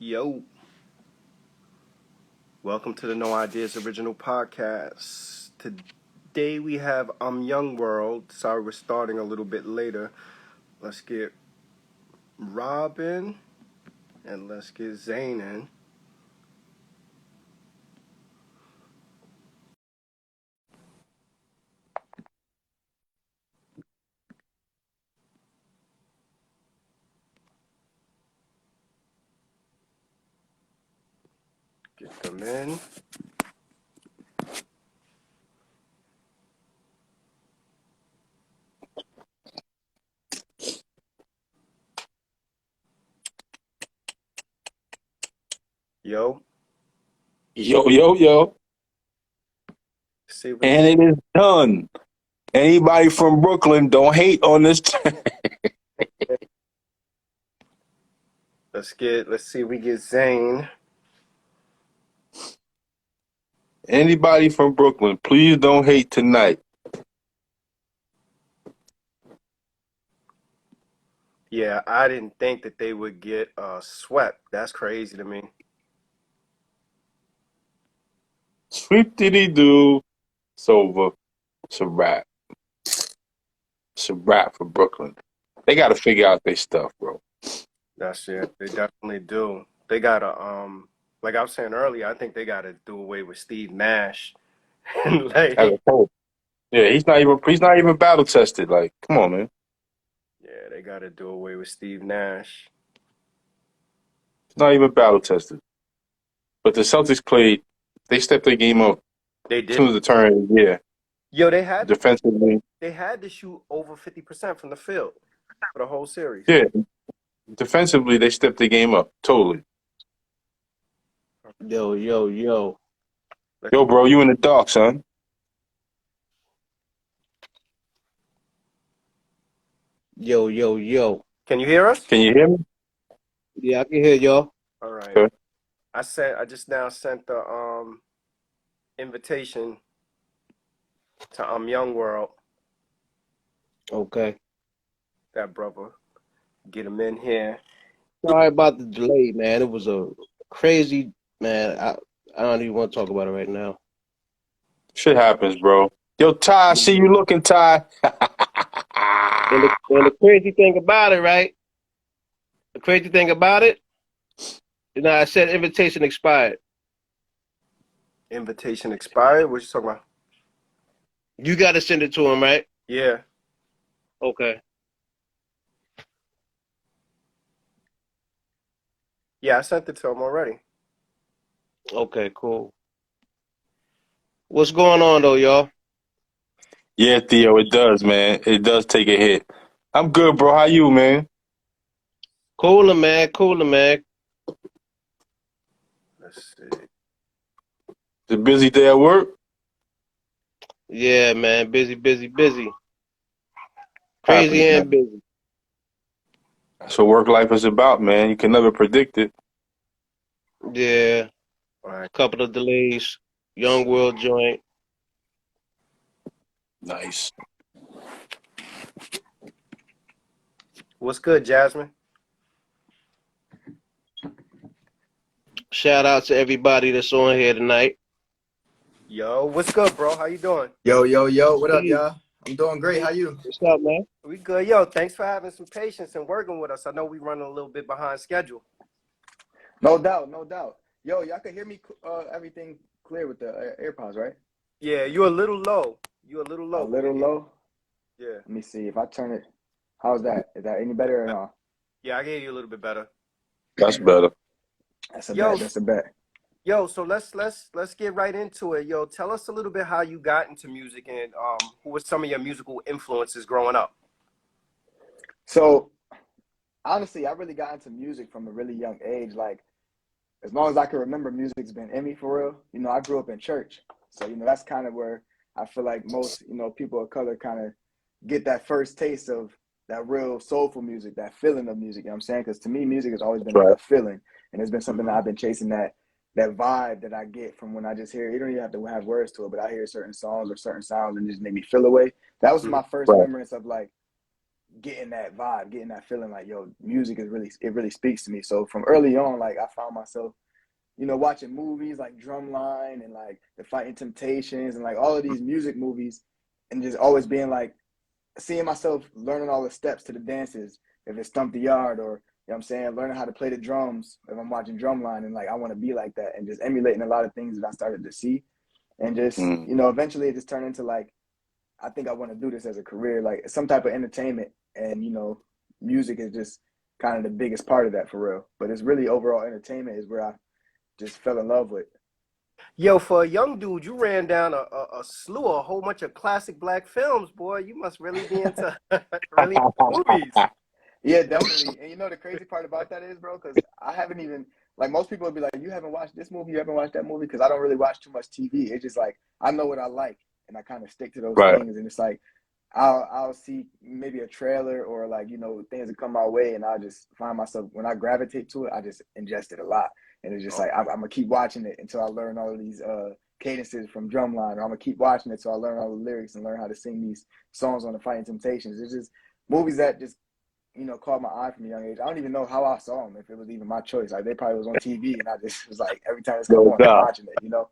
Yo, welcome to the No Ideas Original Podcast. Today we have YoungWorld. Sorry we're starting a little bit later. Let's get Robin and let's get Zane in. Get them in. Yo. Yo. And it is done. Anybody from Brooklyn, don't hate on this. Let's see if we get Zane. Anybody from Brooklyn, please don't hate tonight. Yeah, I didn't think that they would get swept. That's crazy to me. Sweep-diddy-doo. It's over. It's a wrap. It's a wrap for Brooklyn. They got to figure out their stuff, bro. That's it. They definitely do. They gotta like I was saying earlier, I think they gotta do away with Steve Nash. As a whole. Yeah, he's not even battle tested. Like, come on, man. Yeah, they gotta do away with Steve Nash. He's not even battle tested. But the Celtics played. They stepped their game up. They As soon as did. the turn, yeah. Yo, they had Defensively. they had to shoot over 50% from the field for the whole series. Yeah. Defensively, they stepped their game up. Totally. Yo. Yo, bro, you in the dark, son. Yo. Can you hear us? Can you hear me? Yeah, I can hear y'all. All right. Okay. I just now sent the invitation to YoungWorld. Okay. That brother. Get him in here. Sorry about the delay, man. It was a crazy, man. I don't even want to talk about it right now. Shit happens, bro. Yo, Ty, I see you looking, Ty. And the crazy thing about it, right? The crazy thing about it, I said invitation expired. Invitation expired? What you talking about? You got to send it to him, right? Yeah. Okay. Yeah, I sent it to him already. Okay, cool. What's going on, though, y'all? Yeah, Theo, it does, man. It does take a hit. I'm good, bro. How you, man? Cooler, man. Let's see. It's a busy day at work? Yeah, man. Busy. Crazy and busy. That's what work life is about, man. You can never predict it. Yeah. All right. Couple of delays. YoungWorld joint. Nice. What's good, Jasmine? Shout out to everybody that's on here tonight. Yo, what's good, bro? How you doing? Yo. What up, y'all? I'm doing great. How you? What's up, man? We good. Yo, thanks for having some patience and working with us. I know we running a little bit behind schedule. No doubt. Yo, y'all can hear me everything clear with the AirPods, right? Yeah, you're a little low. A little low? Yeah. Let me see. If I turn it, how's that? Is that any better or no? Yeah, I gave you a little bit better. That's better. That's a bet. Yo, so let's get right into it. Yo, tell us a little bit how you got into music and who were some of your musical influences growing up? So, honestly, I really got into music from a really young age. Like, as long as I can remember, music's been in me for real. I grew up in church. So, that's kind of where I feel like most, people of color kind of get that first taste of that real soulful music, that feeling of music. You know what I'm saying? Because to me, music has always been like a feeling. And it's been something that I've been chasing, that vibe that I get from when I just hear it. You don't even have to have words to it, but I hear certain songs or certain sounds and just make me feel away. That was my first remembrance of like getting that vibe, getting that feeling like, yo, music is really, it really speaks to me. So from early on, like I found myself, you know, watching movies like Drumline and like The Fighting Temptations and like all of these music movies, and just always being like, seeing myself learning all the steps to the dances, if it's Stump the Yard, or, you know what I'm saying, learning how to play the drums if I'm watching Drumline, and like I want to be like that, and just emulating a lot of things that I started to see. And just, Mm. you know, eventually it just turned into like, I think I want to do this as a career, like some type of entertainment. And, you know, music is just kind of the biggest part of that for real. But it's really overall entertainment is where I just fell in love with. Yo, for a young dude, you ran down a slew, a whole bunch of classic black films, boy. You must really be into really into movies. Yeah, definitely. And you know the crazy part about that is, bro, because I haven't even, like, most people would be like, you haven't watched this movie, you haven't watched that movie, because I don't really watch too much TV. It's just like I know what I like, and I kind of stick to those Right. things. And it's like I'll see maybe a trailer or like, you know, things that come my way, and I'll just find myself, when I gravitate to it, I just ingest it a lot. And it's just like I'm gonna keep watching it until I learn all of these cadences from Drumline, or I'm gonna keep watching it so I learn all the lyrics and learn how to sing these songs on The Fighting Temptations. It's just movies that just, you know, caught my eye from a young age. I don't even know how I saw them, if it was even my choice. Like, they probably was on TV, and I just was like, every time it's come No on, I'm doubt. watching it, you know?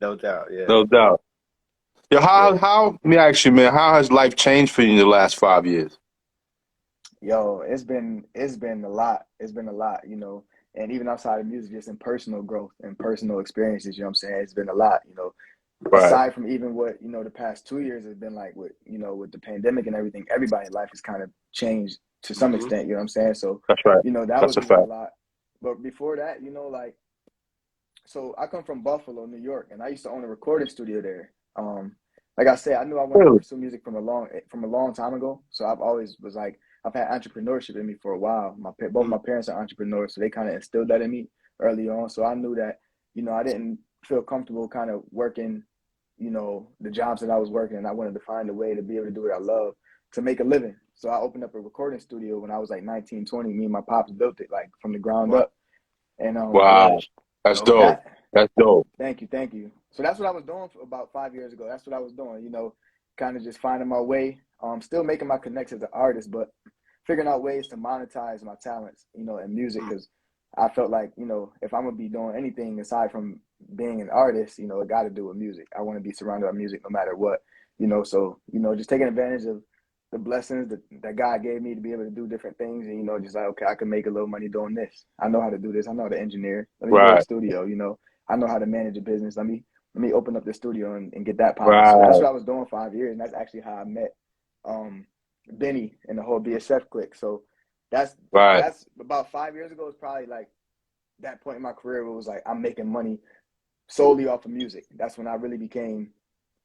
No doubt, yeah. No doubt. Yo, Yeah. how let me ask you, man, how has life changed for you in the last 5 years? Yo, it's been a lot. It's been a lot, you know. And even outside of music, just in personal growth and personal experiences, you know what I'm saying? It's been a lot, you know. Right. Aside from even what, you know, the past 2 years has been like, with, you know, with the pandemic and everything, everybody's life has kind of changed to some Hmm. extent, you know what I'm saying? So, That's right. you know, that That's was a moving a fact. lot. But before that, you know, like, so I come from Buffalo, New York, and I used to own a recording studio there. Like I said, I knew I wanted to Really? pursue music from a long time ago. So I've always was like, I've had entrepreneurship in me for a while. Both my parents are entrepreneurs, so they kind of instilled that in me early on. So I knew that, you know, I didn't feel comfortable kind of working, you know, the jobs that I was working, and I wanted to find a way to be able to do what I love to make a living. So I opened up a recording studio when I was like 19, 20. Me and my pops built it like from the ground Wow. up, and Wow. That's Dope. dope. that That's dope. thank you, thank you. So that's what I was doing for about 5 years ago. That's what I was doing, you know, kind of just finding my way. Still making my connections as an artist, but figuring out ways to monetize my talents, you know, in music, Mm. because I felt like, you know, if I'm gonna be doing anything aside from being an artist, you know, it got to do with music. I want to be surrounded by music no matter what, you know. So, you know, just taking advantage of the blessings that God gave me to be able to do different things, and, you know, just like, okay, I can make a little money doing this. I know how to do this. I know how to engineer. Let me build a Right. studio, you know. I know how to manage a business. Let me open up the studio and get that popping. So that's Right. what I was doing 5 years, and that's actually how I met um, Benny and the whole BSF clique. So that's Right. that's about 5 years ago. It's probably like that point in my career where it was like I'm making money solely off of music. That's when I really became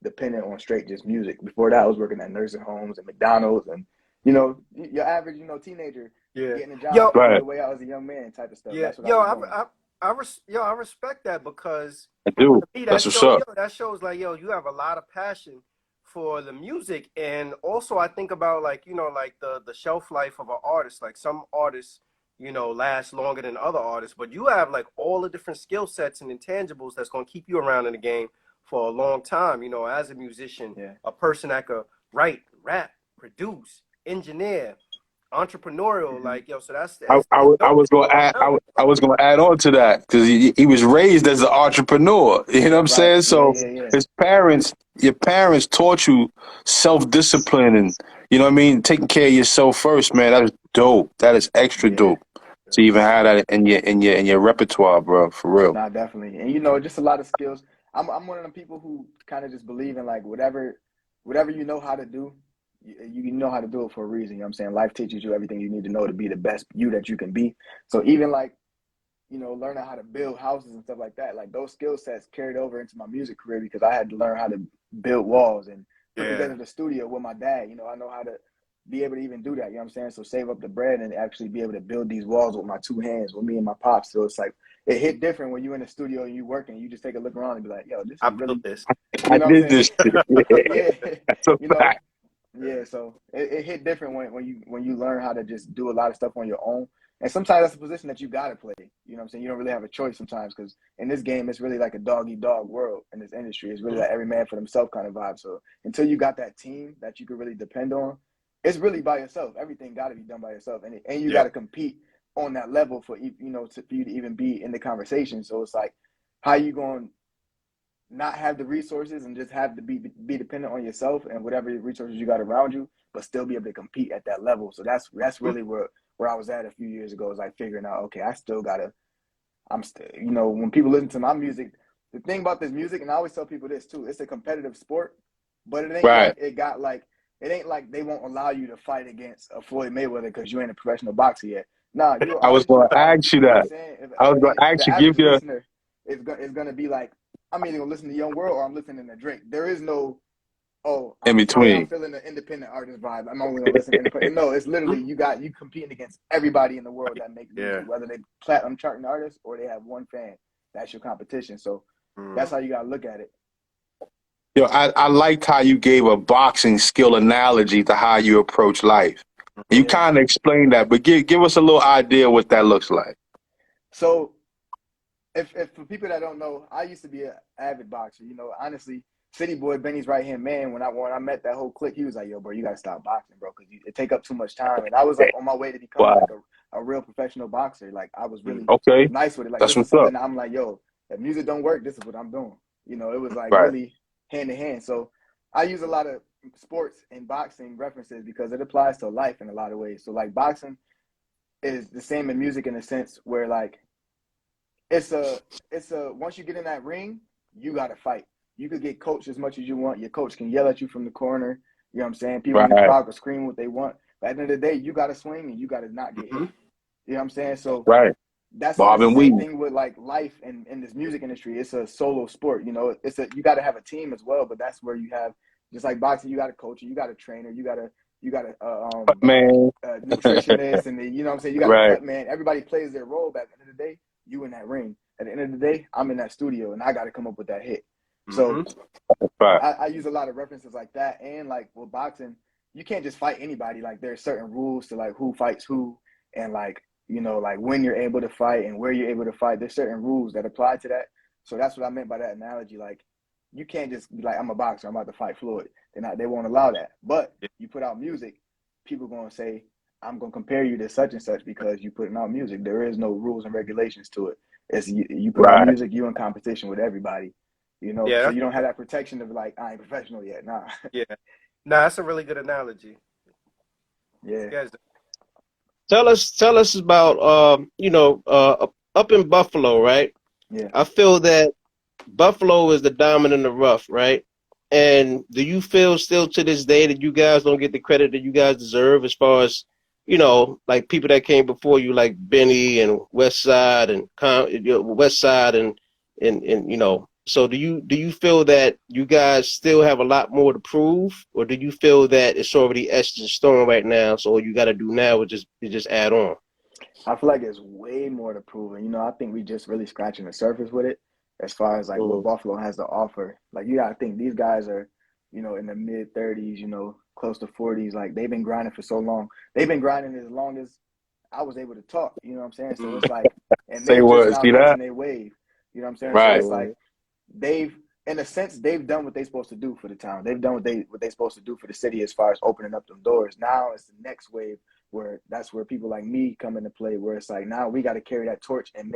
dependent on straight just music. Before that, I was working at nursing homes and McDonald's, and, you know, your average, you know, teenager Yeah. getting a job, Yo, figuring Right. your way out as a young man type of stuff. yeah. That's what I Yo, was doing. I respect that, because I do. to me That's what's up. that shows like, yo, you have a lot of passion for the music. And also I think about, like, you know, like the shelf life of an artist. Like, some artists, you know, last longer than other artists, but you have like all the different skill sets and intangibles that's going to keep you around in the game for a long time. You know, as a musician, Yeah. a person that could write, rap, produce, engineer, entrepreneurial, Mm-hmm. like, yo, so I dope was that gonna you're all add around it, I bro. was gonna add on to that because he was raised as an entrepreneur. You know what I'm Right. saying? Yeah. So Yeah. Yeah. your parents taught you self discipline, and you know what I mean, taking care of yourself first, man. That is dope. That is extra Yeah. dope to even have that in your repertoire, bro. For real. Nah, definitely. And, you know, just a lot of skills. I'm one of them people who kind of just believe in like whatever you know how to do, you know how to do it for a reason. You know what I'm saying? Life teaches you everything you need to know to be the best you that you can be. So even like, you know, learning how to build houses and stuff like that, like those skill sets carried over into my music career, because I had to learn how to build walls and put Yeah. together the studio with my dad. You know, I know how to be able to even do that. You know what I'm saying? So save up the bread and actually be able to build these walls with my two hands, with me and my pops. So it's like, it hit different when you in the studio and you working. You just take a look around and be like, yo, this I is built really, this. I you know what I'm did saying? this shit. Yeah, Yeah, that's a you know, fact. yeah. So it hit different when you learn how to just do a lot of stuff on your own. And sometimes that's a position that you gotta play. You know what I'm saying? You don't really have a choice sometimes, because in this game it's really like a dog eat dog world. In this industry, it's really like every man for themselves kind of vibe. So until you got that team that you can really depend on, it's really by yourself. Everything got to be done by yourself, and you Yeah. got to compete on that level for for you to even be in the conversation. So it's like, how you going to not have the resources and just have to be dependent on yourself and whatever resources you got around you, but still be able to compete at that level. So that's really where I was at a few years ago. Is like figuring out, okay, I still gotta. I'm still, when people listen to my music, the thing about this music, and I always tell people this too, it's a competitive sport, but it ain't Right. like it ain't like they won't allow you to fight against a Floyd Mayweather because you ain't a professional boxer yet. Nah, you're an I was artist, you going a to fighter. ask you You know what I'm that. saying? I was going to The ask you, average give you. listener is gonna be like, I'm either gonna listen to YoungWorld or I'm listening to Drake. There is no, oh, In today I'm between. feeling the independent artist vibe. I'm only gonna listen to independent. No, it's literally you competing against everybody in the world that makes music, Yeah. whether they platinum charting artists or they have one fan. That's your competition. So that's how you gotta look at it. Yo, I liked how you gave a boxing skill analogy to how you approach life. You Yeah. kind of explained that, but give us a little idea what that looks like. So if for people that don't know, I used to be an avid boxer. Honestly, City Boy, Benny's right hand man. When I met that whole clique, he was like, "Yo, bro, you gotta stop boxing, bro, because it take up too much time." And I was like on my way to becoming Wow. like a real professional boxer. Like I was really Okay. nice with it. Like That's this is what's up. something that I'm like, "Yo, if music don't work, this is what I'm doing." It was like Right. really hand in hand. So I use a lot of sports and boxing references because it applies to life in a lot of ways. So like boxing is the same in music in a sense where like it's a once you get in that ring, you gotta fight. You could get coached as much as you want. Your coach can yell at you from the corner. You know what I'm saying? People in the Right. crowd can scream what they want. But at the end of the day, you gotta swing and you gotta not get hit. You know what I'm saying? So Right. that's the Marvin same Weed. thing with like life and in this music industry. It's a solo sport. You gotta have a team as well, but that's where you have just like boxing, you got a coach, you got a trainer, you got Man. a nutritionist, and then, you know what I'm saying, you got a Right. cut man. Everybody plays their role. But at the end of the day, you in that ring. At the end of the day, I'm in that studio and I got to come up with that hit. So Right. I use a lot of references like that. And like with boxing, you can't just fight anybody. Like there's certain rules to like who fights who, and like, like when you're able to fight and where you're able to fight. There's certain rules that apply to that. So that's what I meant by that analogy. Like you can't just be like, I'm a boxer, I'm about to fight Floyd. They won't allow that. But you put out music, people going to say, I'm going to compare you to such and such because you putting out music. There is no rules and regulations to it. It's you put out Right. music, you in competition with everybody, so Yeah. you don't have that protection of like, I ain't professional yet. Nah. Yeah. Nah, that's a really good analogy. Yeah. Yes. Tell us about up in Buffalo, right? Yeah. I feel that Buffalo is the diamond in the rough, right? And do you feel still to this day that you guys don't get the credit that you guys deserve as far as, like people that came before you, like Benny and West Side and West Side and so do you feel that you guys still have a lot more to prove, or do you feel that it's already etched in stone right now, so all you got to do now is just add on? I feel like it's way more to prove. And, I think we just really scratching the surface with it as far as like what Mm-hmm. Buffalo has to offer. Like, you got to think these guys are, in the mid 30s, close to 40s. Like, they've been grinding for so long. They've been grinding as long as I was able to talk. You know what I'm saying? So it's like, and Say they're just what? now See that? catching their wave. You know what I'm saying? So Right. it's like in a sense, they've done what they're supposed to do for the town. They've done what they're supposed to do for the city as far as opening up them doors. Now it's the next wave where that's where people like me come into play, where it's like now we got to carry that torch and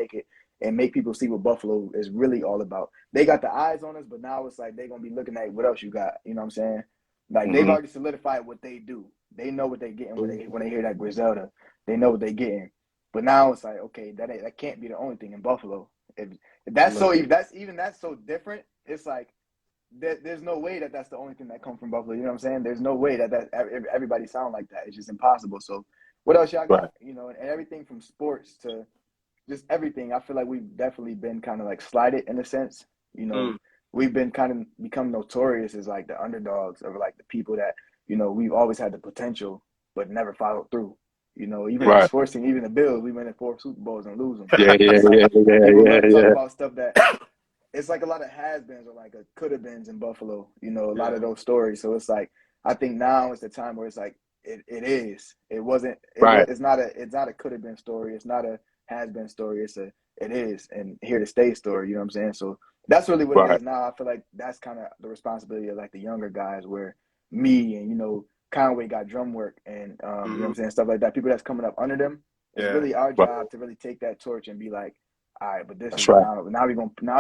make people see what Buffalo is really all about. They got the eyes on us, but now it's like they're gonna be looking at what else you got. You know what I'm saying? Like they've Mm-hmm. already solidified what they do. They know what they're getting when they hear that Griselda. They know what they're getting. But now it's like, okay, that can't be the only thing in Buffalo. If that's so, if that's so different, it's like there's no way that's the only thing that comes from Buffalo. You know what I'm saying? There's no way that everybody sound like that. It's just impossible. So what else y'all Right. got? And everything from sports to just everything. I feel like we've definitely been kind of like slighted in a sense. We've been kind of become notorious as like the underdogs or like the people that we've always had the potential but never followed through. Even in Right. sports team, even the Bills, we went in 4 Super Bowls and lose them. Yeah. It's like people love to talk Yeah. about stuff that it's like a lot of has-beens or like a could-have-beens in Buffalo, a lot of those stories. So it's like, I think now is the time where it's like, it is. It wasn't, Right. it's not a could-have-been story. It's not a has-been story. It is, and here to stay story, you know what I'm saying? So that's really what it Right. is now. I feel like that's kind of the responsibility of like the younger guys where me and, Conway got drum work and you know what I'm saying, stuff like that. People that's coming up under them. It's really our Right. job to really take that torch and be like, all right, but this That's is right. now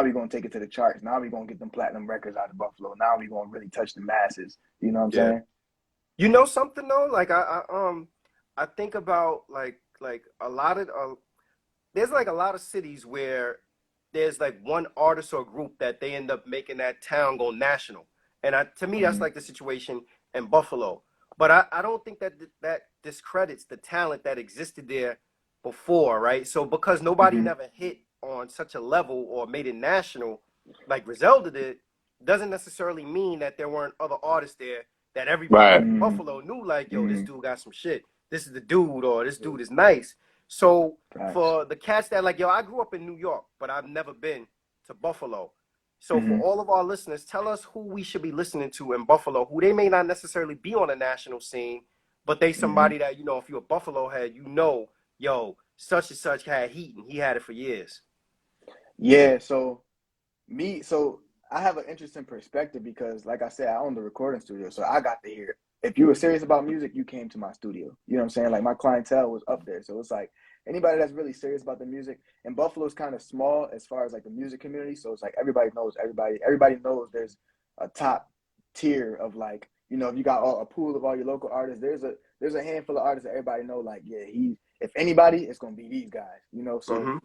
we're gonna take it to the charts. Now we're gonna get them platinum records out of Buffalo. Now we're gonna really touch the masses. You know what I'm saying? You know something though? Like I think about like a lot of there's like a lot of cities where there's like one artist or group that they end up making that town go national. And to me, that's like the situation in Buffalo. But I don't think that discredits the talent that existed there before, right? So because nobody never hit on such a level or made it national like Griselda did, doesn't necessarily mean that there weren't other artists there that everybody in Buffalo knew, like, yo, this dude got some shit. This is the dude, or this dude is nice. So for the cats that like, yo, I grew up in New York, but I've never been to Buffalo. So for all of our listeners, tell us who we should be listening to in Buffalo, who they may not necessarily be on a national scene, but they somebody that, you know, if you're a Buffalo head, you know, yo, such and such had heat and he had it for years. Yeah, so I have an interesting perspective because, like I said, I own the recording studio, so I got to hear. If you were serious about music, you came to my studio. You know what I'm saying? Like my clientele was up there, so it's like anybody that's really serious about the music. And Buffalo's kind of small as far as like the music community, so it's like everybody knows everybody. Everybody knows there's a top tier of like, you know, if you got a pool of all your local artists, there's a handful of artists that everybody know. Like, yeah, if anybody, it's gonna be these guys. You know, so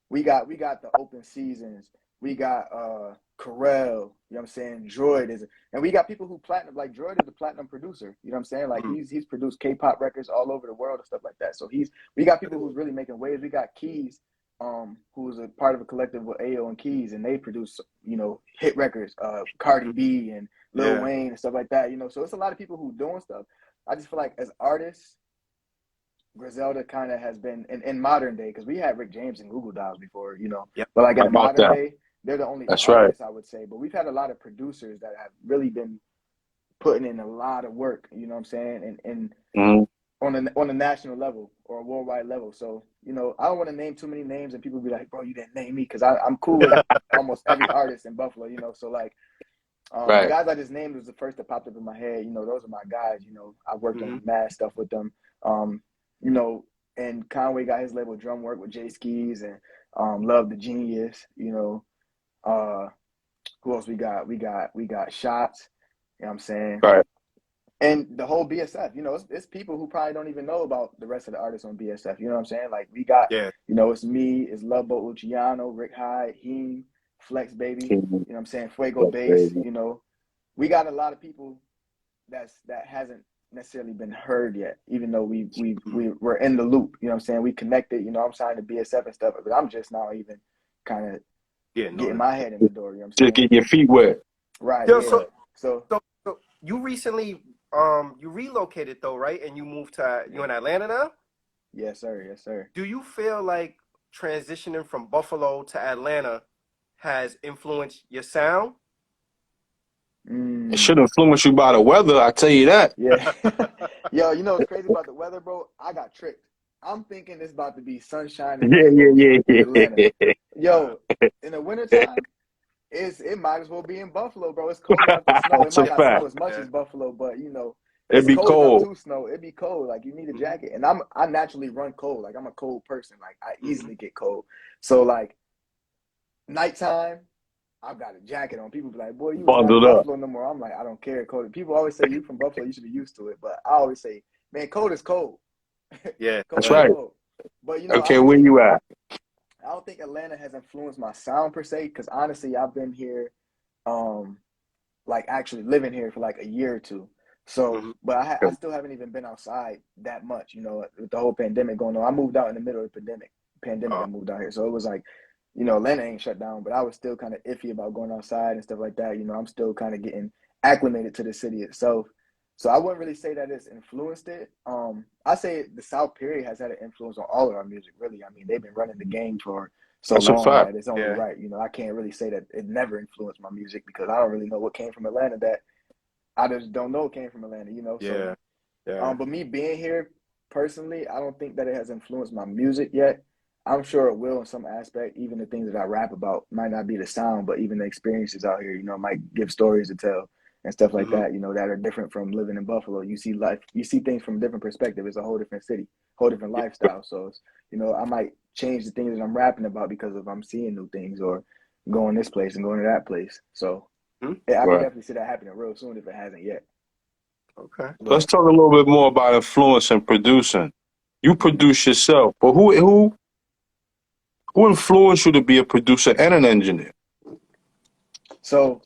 we got the Open Seasons. We got Carell, you know what I'm saying? Droid and we got people who platinum, like Droid is a platinum producer, you know what I'm saying? Like he's produced K-pop records all over the world and stuff like that. So we got people who's really making waves. We got Keys, who's a part of a collective with Ayo and Keys, and they produce, you know, hit records, Cardi B and Lil Wayne and stuff like that, you know. So it's a lot of people who doing stuff. I just feel like as artists, Griselda kind of has been in modern day, because we had Rick James and Google Dolls before, you know. But like in modern day, they're the only artists, I would say. But we've had a lot of producers that have really been putting in a lot of work, you know what I'm saying, and on a national level or a worldwide level. So, you know, I don't want to name too many names and people be like, bro, you didn't name me, because I'm cool with almost every artist in Buffalo, you know. So like the guys I just named was the first that popped up in my head. You know, those are my guys. You know, I worked on mad stuff with them. You know, and Conway got his label Drum Work with Jay Skis and Love the Genius, you know. Who else we got? We got Shots, you know what I'm saying? Right. And the whole BSF, you know, it's people who probably don't even know about the rest of the artists on BSF, you know what I'm saying? Like we got, you know, it's me, it's Love Boat Luciano, Rick Hyde, Heem, Flex Baby, you know what I'm saying? Fuego Bass, you know. We got a lot of people that hasn't necessarily been heard yet, even though we're in the loop, you know what I'm saying? We connected, you know, I'm signed to BSF and stuff, but I'm just now even kind of getting my head in the door, you know what I'm saying? Just getting your feet wet. Right. Yo, yeah. So you recently you relocated though, right? And you moved to you in Atlanta now? Yes, sir. Yes, sir. Do you feel like transitioning from Buffalo to Atlanta has influenced your sound? It should influence you by the weather, I tell you that. Yeah. Yo, you know what's crazy about the weather, bro? I got tricked. I'm thinking it's about to be sunshine and rainbows in Atlanta. Yo, in the wintertime, it might as well be in Buffalo, bro. It's cold enough to snow. It That's a might not fact. snow as much as Buffalo, but you know, It'd it's be cold enough cold. to snow. It'd be cold. Like you need a jacket. And I naturally run cold. Like I'm a cold person. Like I easily get cold. So like nighttime, I've got a jacket on. People be like, boy, you was not in Bundled up. Buffalo no more. I'm like, I don't care. Cold. People always say you from Buffalo, you should be used to it. But I always say, man, cold is cold. Yeah, cold that's right. Cold. But you know, Okay, where you at? I don't think Atlanta has influenced my sound per se, because honestly, I've been here, like actually living here for like a year or two. So, but I still haven't even been outside that much, you know, with the whole pandemic going on. I moved out in the middle of the pandemic. I moved out here. So it was like, you know, Atlanta ain't shut down, but I was still kind of iffy about going outside and stuff like that. You know, I'm still kind of getting acclimated to the city itself. So I wouldn't really say that it's influenced it. I say the South period has had an influence on all of our music, really. I mean, they've been running the game for so That's a long fact. that it's only right. You know, I can't really say that it never influenced my music, because I don't really know what came from Atlanta that I just don't know came from Atlanta, you know? So, but me being here personally, I don't think that it has influenced my music yet. I'm sure it will in some aspect. Even the things that I rap about might not be the sound, but even the experiences out here, you know, might give stories to tell and stuff like Mm-hmm. that, you know, that are different from living in Buffalo. You see life, you see things from a different perspective. It's a whole different city, whole different lifestyle. So it's, you know, I might change the things that I'm rapping about because of I'm seeing new things or going this place and going to that place. So Mm-hmm. yeah, I can Right. definitely see that happening real soon if it hasn't yet. Okay. Let's But talk a little bit more about influence and producing. You produce yourself, but who influenced you to be a producer and an engineer? so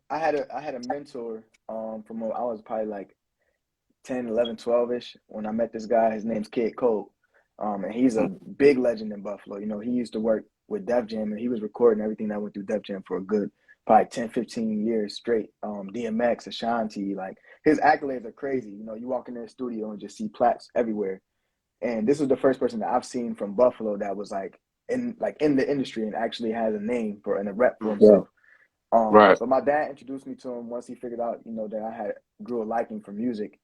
I had a mentor from when I was probably like 10, 11, 12-ish when I met this guy. His name's Kid Cole. And he's a big legend in Buffalo. You know, he used to work with Def Jam and he was recording everything that went through Def Jam for a good probably 10, 15 years straight. DMX, Ashanti, like his accolades are crazy. You know, you walk in their studio and just see plaques everywhere. And this was the first person that I've seen from Buffalo that was like in the industry and actually has a name for and a rep for Right. himself. Right. So my dad introduced me to him once he figured out, you know, that I had grew a liking for music,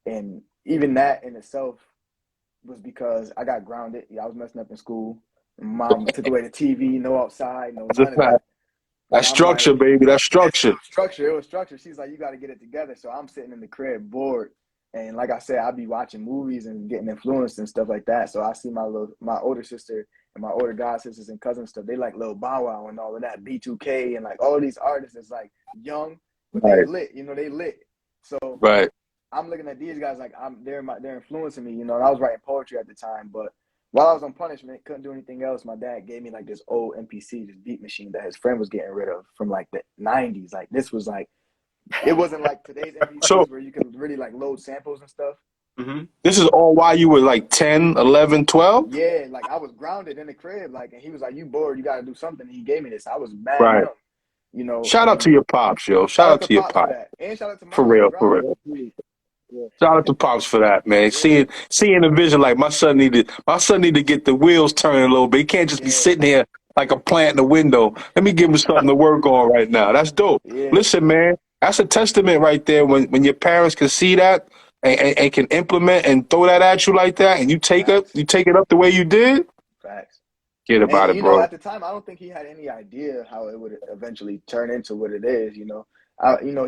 and even that in itself was because I got grounded. Yeah, I was messing up in school. Mom took away the TV, no outside, no That's a none of fact. that. That's And I'm structure, like, baby. That's structure. structure. It was structure. She's like, you got to get it together. So I'm sitting in the crib bored, and like I said, I'd be watching movies and getting influenced and stuff like that. So I see my older sister and my older god sisters and cousins stuff. They like Lil Bow Wow and all of that, B2K and like all of these artists is like young, but they Right. lit. You know, they lit. So Right. I'm looking at these guys like they're influencing me. You know, and I was writing poetry at the time, but while I was on punishment, couldn't do anything else. My dad gave me like this old MPC, this beat machine that his friend was getting rid of from like the '90s. Like this was like it wasn't like today's So MPCs where you can really like load samples and stuff. Mm-hmm. this is all while you were like 10, 11, 12? Yeah, like I was grounded in the crib, like, and he was like, "You bored? You got to do something." And he gave me this. I was mad Right. young, you know. Shout out to And your pops, yo. shout Shout out out to to your pops for pops. that, and shout out to For mom for real, for grounding real. me. Shout out to pops for that, man. Yeah, Seeing the vision like my son need to get the wheels turning a little bit. He can't just be yeah, sitting here like a plant in the window. Let me give him something to work on right now. That's dope. yeah. Listen, man, that's a testament right there when your parents can see that and can implement and throw that at you like that and Facts, you take it up the way you did, facts. get And about it, you know, bro. at the time, I don't think he had any idea how it would eventually turn into what it is. You know, you know,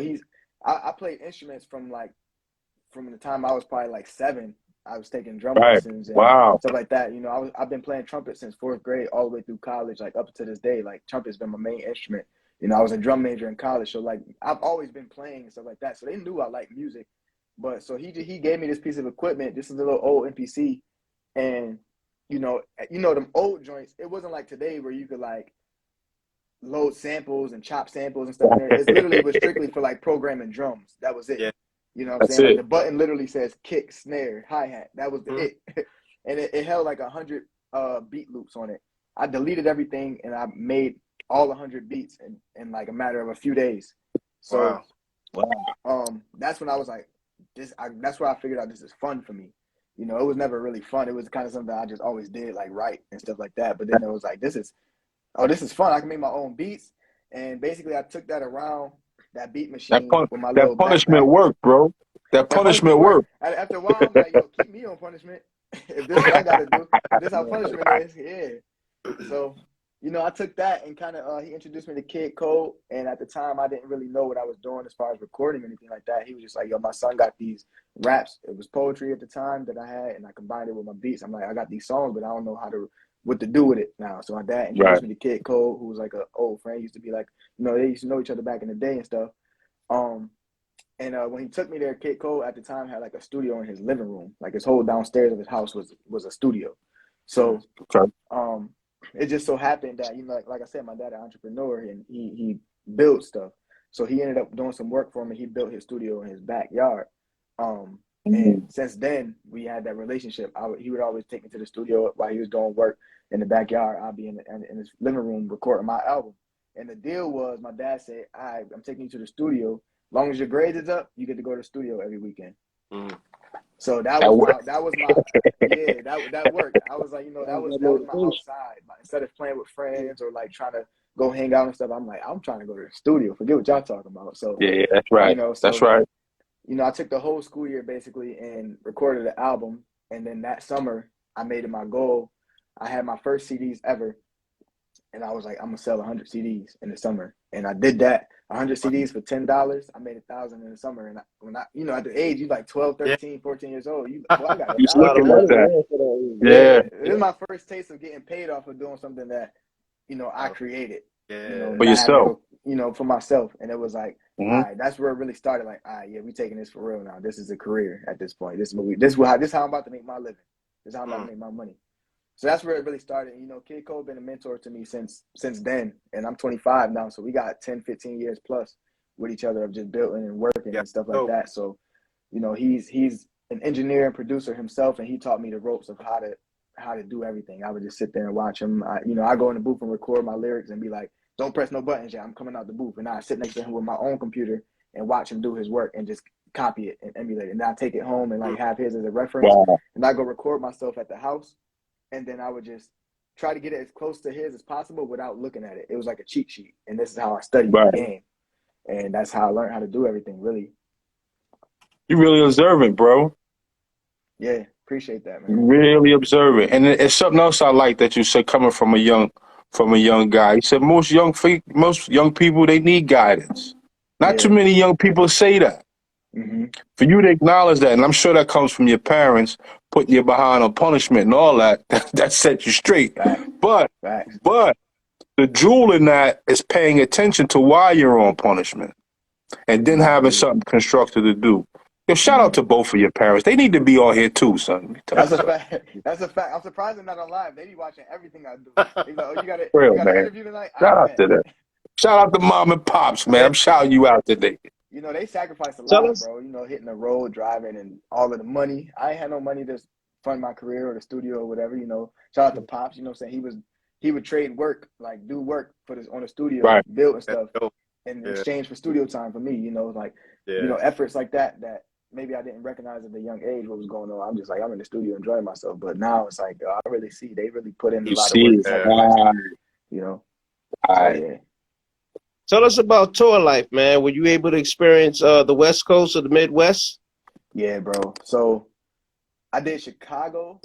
I played instruments from the time I was probably like 7. I was taking drum Right. lessons and Wow. stuff like that. You know, I've been playing trumpet since 4th grade all the way through college, like up to this day. Like trumpet's been my main instrument. You know, I was a drum major in college, so like I've always been playing and stuff like that. So they knew I liked music, but so he gave me this piece of equipment. This is a little old MPC, and you know them old joints. It wasn't like today where you could like load samples and chop samples and stuff in there. It literally was strictly for like programming drums. That was it. Yeah. You know what I'm That's saying? Like it. the button literally says kick, snare, hi-hat. That was Mm-hmm. it. And it held like 100 beat loops on it. I deleted everything and I made all 100 beats in like a matter of a few days. So Wow. that's when I was like, that's where I figured out this is fun for me. You know, it was never really fun. It was kind of something I just always did, like write and stuff like that. But then it was like, this is fun. I can make my own beats. And basically I took that around that beat That machine pun- with my that little punishment backpack. work, bro. That That punishment punishment work. work. After a while, I'm like, yo, keep me on punishment. If this is what I got to do, if this is how punishment is, yeah. So, you know, I took that and kind of he introduced me to Kid Code, and at the time I didn't really know what I was doing as far as recording or anything like that. He was just like, yo, my son got these raps. It was poetry at the time that I had, and I combined it with my beats. I'm like, I got these songs, but I don't know what to do with it now. So my dad Right. introduced me to Kid Code, who was like an old friend. He used to be like, you know, they used to know each other back in the day and stuff. And when he took me there, Kid Cole at the time had like a studio in his living room. Like his whole downstairs of his house was a studio. So Okay. it just so happened that, you know, like I said, my dad an entrepreneur and he builds stuff. So he ended up doing some work for me. He built his studio in his backyard. And since then we had that relationship. He would always take me to the studio while he was doing work in the backyard. I'd be in his living room recording my album. And the deal was, my dad said, I'm taking you to the studio. As long as your grades is up, you get to go to the studio every weekend. Mm-hmm. So That work. that worked. I was like, you know, that was my outside. Instead of playing with friends or like trying to go hang out and stuff, I'm like, I'm trying to go to the studio. Forget what y'all talking about. So, Yeah, that's you right. know, That's right. I took the whole school year basically and recorded the album. And then that summer, I made it my goal. I had my first CDs ever. And I was like, I'm going to sell 100 CDs in the summer. And I did that 100 CDs for $10. I made 1,000 in the summer. And when I, you know, at the age, you like 12, 13, 14 years old, you, well, I got He's A lot of looking money, at that. man, for that. Yeah. This is my first taste of getting paid off of doing something that, you know, I created. Yeah. You know, For not having to yourself. go, you know, for myself. And it was like, Mhm. all right, that's where it really started. Like, all right, yeah, we taking this for real now. This is a career at this point. This is how I'm about to make my living. This is how I'm about to make my money. So that's where it really started. You know, Kid Cole been a mentor to me since then. And I'm 25 now. So we got 10, 15 years plus with each other of just building and working and stuff like that. So, you know, he's an engineer and producer himself, and he taught me the ropes of how to do everything. I would just sit there and watch him. I go in the booth and record my lyrics and be like, don't press no buttons yet. I'm coming out the booth. And I sit next to him with my own computer and watch him do his work and just copy it and emulate it. And I take it home and like have his as a reference. Wow. And I go record myself at the house. And then I would just try to get it as close to his as possible without looking at it. It was like a cheat sheet. And this is how I studied the game. And that's how I learned how to do everything, really. You're really observant, bro. Yeah, appreciate that, man. Really observant. And it's something else I like that you said coming from a young guy. You said most young people, they need guidance. Not too many young people say that. Mm-hmm. For you to acknowledge that, and I'm sure that comes from your parents putting you behind on punishment and all that, that set you straight. Facts. But the jewel in that is paying attention to why you're on punishment and then having something constructive to do. Yo, shout out to both of your parents. They need to be on here too, son. That's a fact. That's a fact. I'm surprised they're not on live. They be watching everything I do. They like, oh, you got an interview tonight? Shout out to them. Shout out to mom and pops, man. I'm shouting you out today. You know, they sacrificed a lot, bro. You know, hitting the road, driving, and all of the money. I ain't had no money to fund my career or the studio or whatever, you know. Shout out to Pops, you know what I'm saying? He would trade work, like do work on the studio, build and stuff in exchange for studio time for me, you know, like, you know, efforts like that maybe I didn't recognize at a young age what was going on. I'm just like, I'm in the studio enjoying myself. But now it's like, I really see they really put in a lot of work. You know? Yeah. Tell us about tour life, man. Were you able to experience the West Coast or the Midwest? Yeah, bro. So I did Chicago.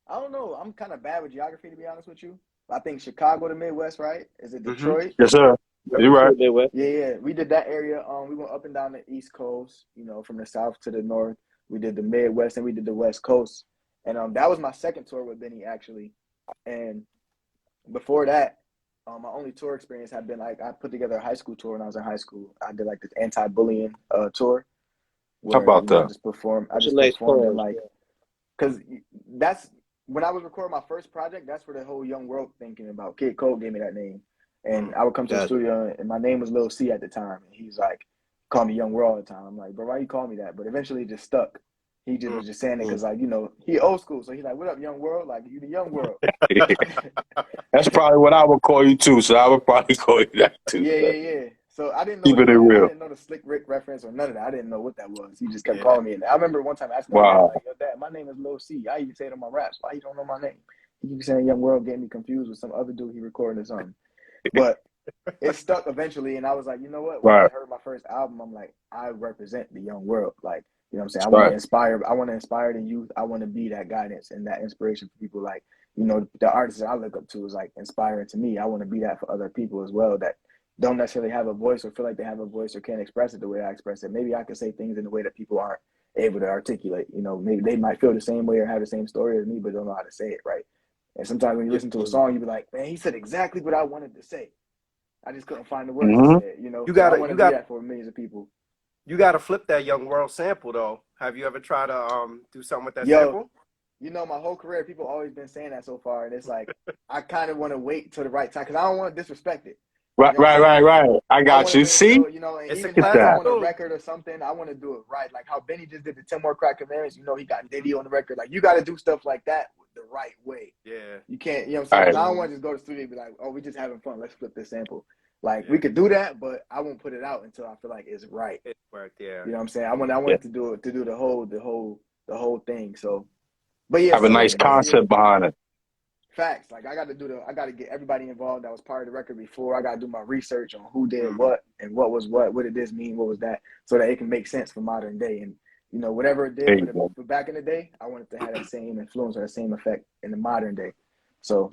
I don't know. I'm kind of bad with geography, to be honest with you. I think Chicago to Midwest, right? Is it Detroit? Yes, sir. You're right. Yeah. We did that area. We went up and down the East Coast, you know, from the South to the North. We did the Midwest and we did the West Coast. And that was my second tour with Benny, actually. And before that, my only tour experience had been like I put together a high school tour when I was in high school. I did like this anti-bullying tour. Where, how about that? I just performed it like, because that's when I was recording my first project. That's where the whole YoungWorld thinking about. Kid Cole gave me that name, and I would come to the studio, and my name was Lil C at the time, and he's like, call me YoungWorld all the time. I'm like, bro, why you call me that? But eventually, it just stuck. He just was just saying it because, like, you know, he old school, so he's like, what up, YoungWorld? Like, you the YoungWorld. That's probably what I would call you too. So I would probably call you that too. Yeah. So I didn't know. Keep it real. I didn't know the Slick Rick reference or none of that. I didn't know what that was. He just kept calling me. And I remember one time asking my dad, like, yo, Dad, my name is Lil C. I even say it on my raps. Why you don't know my name? He keeps saying YoungWorld, getting me confused with some other dude he recorded or something. But it stuck eventually, and I was like, you know what? When I heard my first album, I'm like, I represent the YoungWorld. Like, you know what I'm saying? I want to inspire the youth. I want to be that guidance and that inspiration for people. Like, you know, the artists that I look up to is like inspiring to me. I want to be that for other people as well that don't necessarily have a voice or feel like they have a voice or can't express it the way I express it. Maybe I can say things in a way that people aren't able to articulate. You know, maybe they might feel the same way or have the same story as me, but don't know how to say it right. And sometimes when you listen to a song, you be like, man, he said exactly what I wanted to say. I just couldn't find the words to say it. You know, I want to do that for millions of people. You got to flip that YoungWorld sample, though. Have you ever tried to do something with that sample? You know, my whole career, people always been saying that so far, and it's like I kind of want to wait till the right time because I don't want to disrespect it. Right. I got you. See, you know, and even if I want a record or something, I want to do it right. Like how Benny just did the 10 More Crack Commandments. You know, he got Diddy on the record. Like you got to do stuff like that the right way. Yeah. You can't. You know what I'm saying? I don't want to just go to the studio and be like, oh, we just having fun. Let's flip this sample. Like we could do that, but I won't put it out until I feel like it's right. It worked, yeah. You know what I'm saying? I want to do the whole thing. So, but yeah, have a nice concept behind it. Facts. Like I got to get everybody involved that was part of the record before. I got to do my research on who did what and what was what did this mean, what was that, so that it can make sense for modern day. And you know, whatever it did for back in the day, I wanted to have that same influence or that same effect in the modern day. So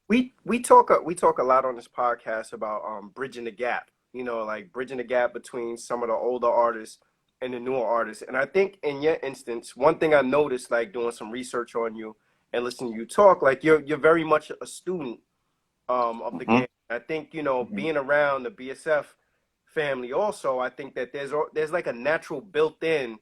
we talk a lot on this podcast about bridging the gap you know, like bridging the gap between some of the older artists and the newer artists. And I think in your instance, one thing I noticed, like doing some research on you and listening to you talk, like you're very much a student of the Mm-hmm. game. I think, you know, Mm-hmm. being around the BSF family also, I think that there's like a natural built-in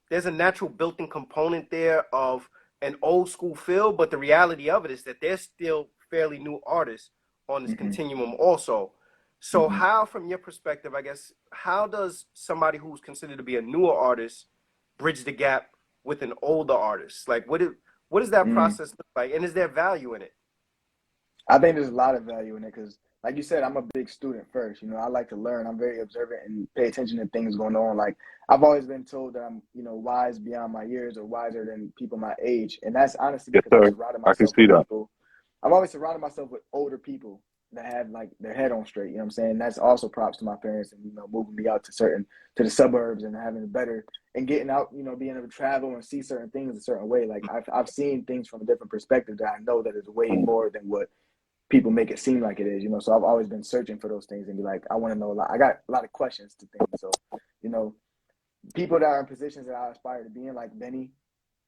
there's a natural built-in component there of an old school feel, but the reality of it is that there's still fairly new artists on this Mm-hmm. continuum also. So Mm-hmm. how, from your perspective, I guess, how does somebody who's considered to be a newer artist bridge the gap with an older artist? Like what does that Mm. process look like? And is there value in it? I think there's a lot of value in it because, like you said, I'm a big student first. You know, I like to learn. I'm very observant and pay attention to things going on. Like I've always been told that I'm, you know, wise beyond my years or wiser than people my age, and that's honestly Yes, because I've sir. surrounded I can myself see with that. people. I've always surrounded myself with older people that have like their head on straight. You know what I'm saying? That's also props to my parents and, you know, moving me out to the suburbs and having it better and getting out. You know, being able to travel and see certain things a certain way. Like I've seen things from a different perspective that I know that is way more than what people make it seem like it is, you know. So I've always been searching for those things and be like, I want to know a lot. I got a lot of questions to things. So, you know, people that are in positions that I aspire to be in, like Benny,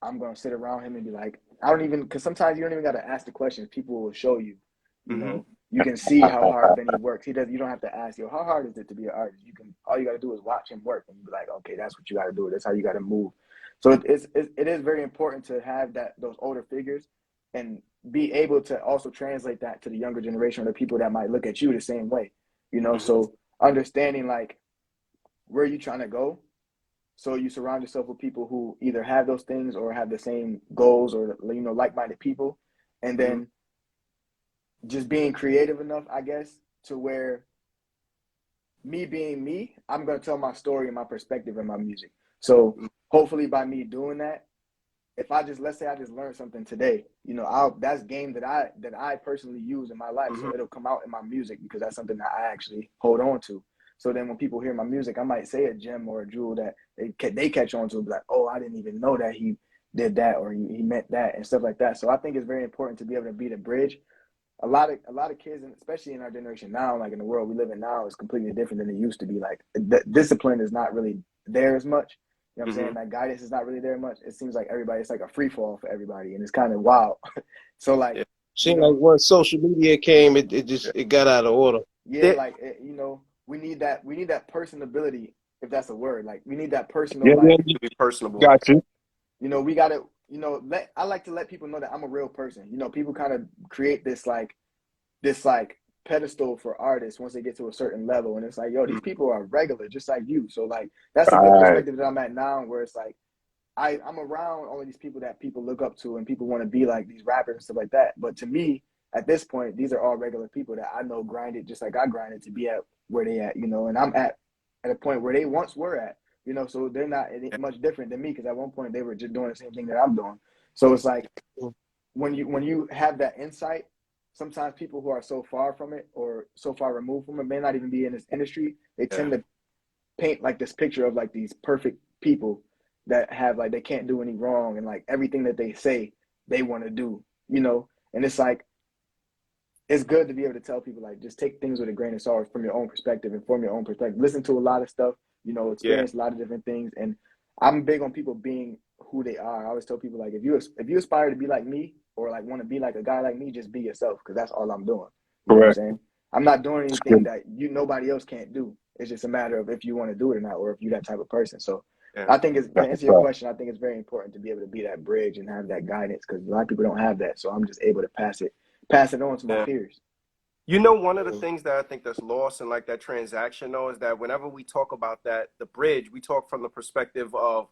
I'm gonna sit around him and be like, I don't even, because sometimes you don't even got to ask the questions. People will show you. You Mm-hmm. know, you can see how hard Benny works. He does. You don't have to ask, yo, how hard is it to be an artist? You can. All you got to do is watch him work, and you be like, okay, that's what you got to do. That's how you got to move. So it is very important to have those older figures and be able to also translate that to the younger generation or the people that might look at you the same way. You know, Mm-hmm. so understanding like where you trying to go, so you surround yourself with people who either have those things or have the same goals or, you know, like-minded people, and Mm-hmm. then just being creative enough, I guess, to where me being me, I'm gonna tell my story and my perspective in my music. So hopefully by me doing that, if I just, let's say I just learned something today, you know, that's game that I personally use in my life. Mm-hmm. So it'll come out in my music because that's something that I actually hold on to. So then when people hear my music, I might say a gem or a jewel that they catch on to and be like, oh, I didn't even know that he did that or he meant that and stuff like that. So I think it's very important to be able to be the bridge. A lot of kids, and especially in our generation now, like in the world we live in now, is completely different than it used to be. Like the discipline is not really there as much. You know what I'm Mm-hmm. saying? That guidance is not really there much. It seems like it's like a free fall for everybody, and it's kind of wild. So like, Yeah. you Seemed like know, once social media came, it Yeah. just it got out of order. yeah, There, like you know, we need that personability, if that's a word. Like we need that personal, Yeah, yeah, like, to be personable. got you. you know, we gotta, you know, I like to let people know that I'm a real person. You know, people kind of create this pedestal for artists once they get to a certain level, and it's like, yo, these people are regular just like you. So like that's a good All right. perspective that I'm at now, where it's like I'm around all of these people that people look up to and people want to be like these rappers and stuff like that. But to me, at this point, these are all regular people that I know grinded just like I grinded to be at where they at, you know, and I'm at a point where they once were at, you know, so they're not much different than me because at one point they were just doing the same thing that I'm doing. So it's like when you have that insight, sometimes people who are so far from it or so far removed from it may not even be in this industry. They Yeah. tend to paint like this picture of like these perfect people that have like they can't do any wrong and like everything that they say they want to do, you know. And it's like it's good to be able to tell people like just take things with a grain of salt from your own perspective and form your own perspective. Listen to a lot of stuff, you know, Yeah. experience a lot of different things. And I'm big on people being who they are. I always tell people like if you aspire to be like me or like want to be like a guy like me, just be yourself because that's all I'm doing. You know what I'm Correct. saying? I'm not doing That's anything good. that nobody else can't do. It's just a matter of if you want to do it or not, or if you're that type of person. So Yeah. I think it's to That's answer a your fact. question. I think it's very important to be able to be that bridge and have that guidance because a lot of people don't have that. So I'm just able to pass it on to my Yeah. peers. You know, one of the things that I think that's lost in like that transaction though is that whenever we talk about that, the bridge, we talk from the perspective of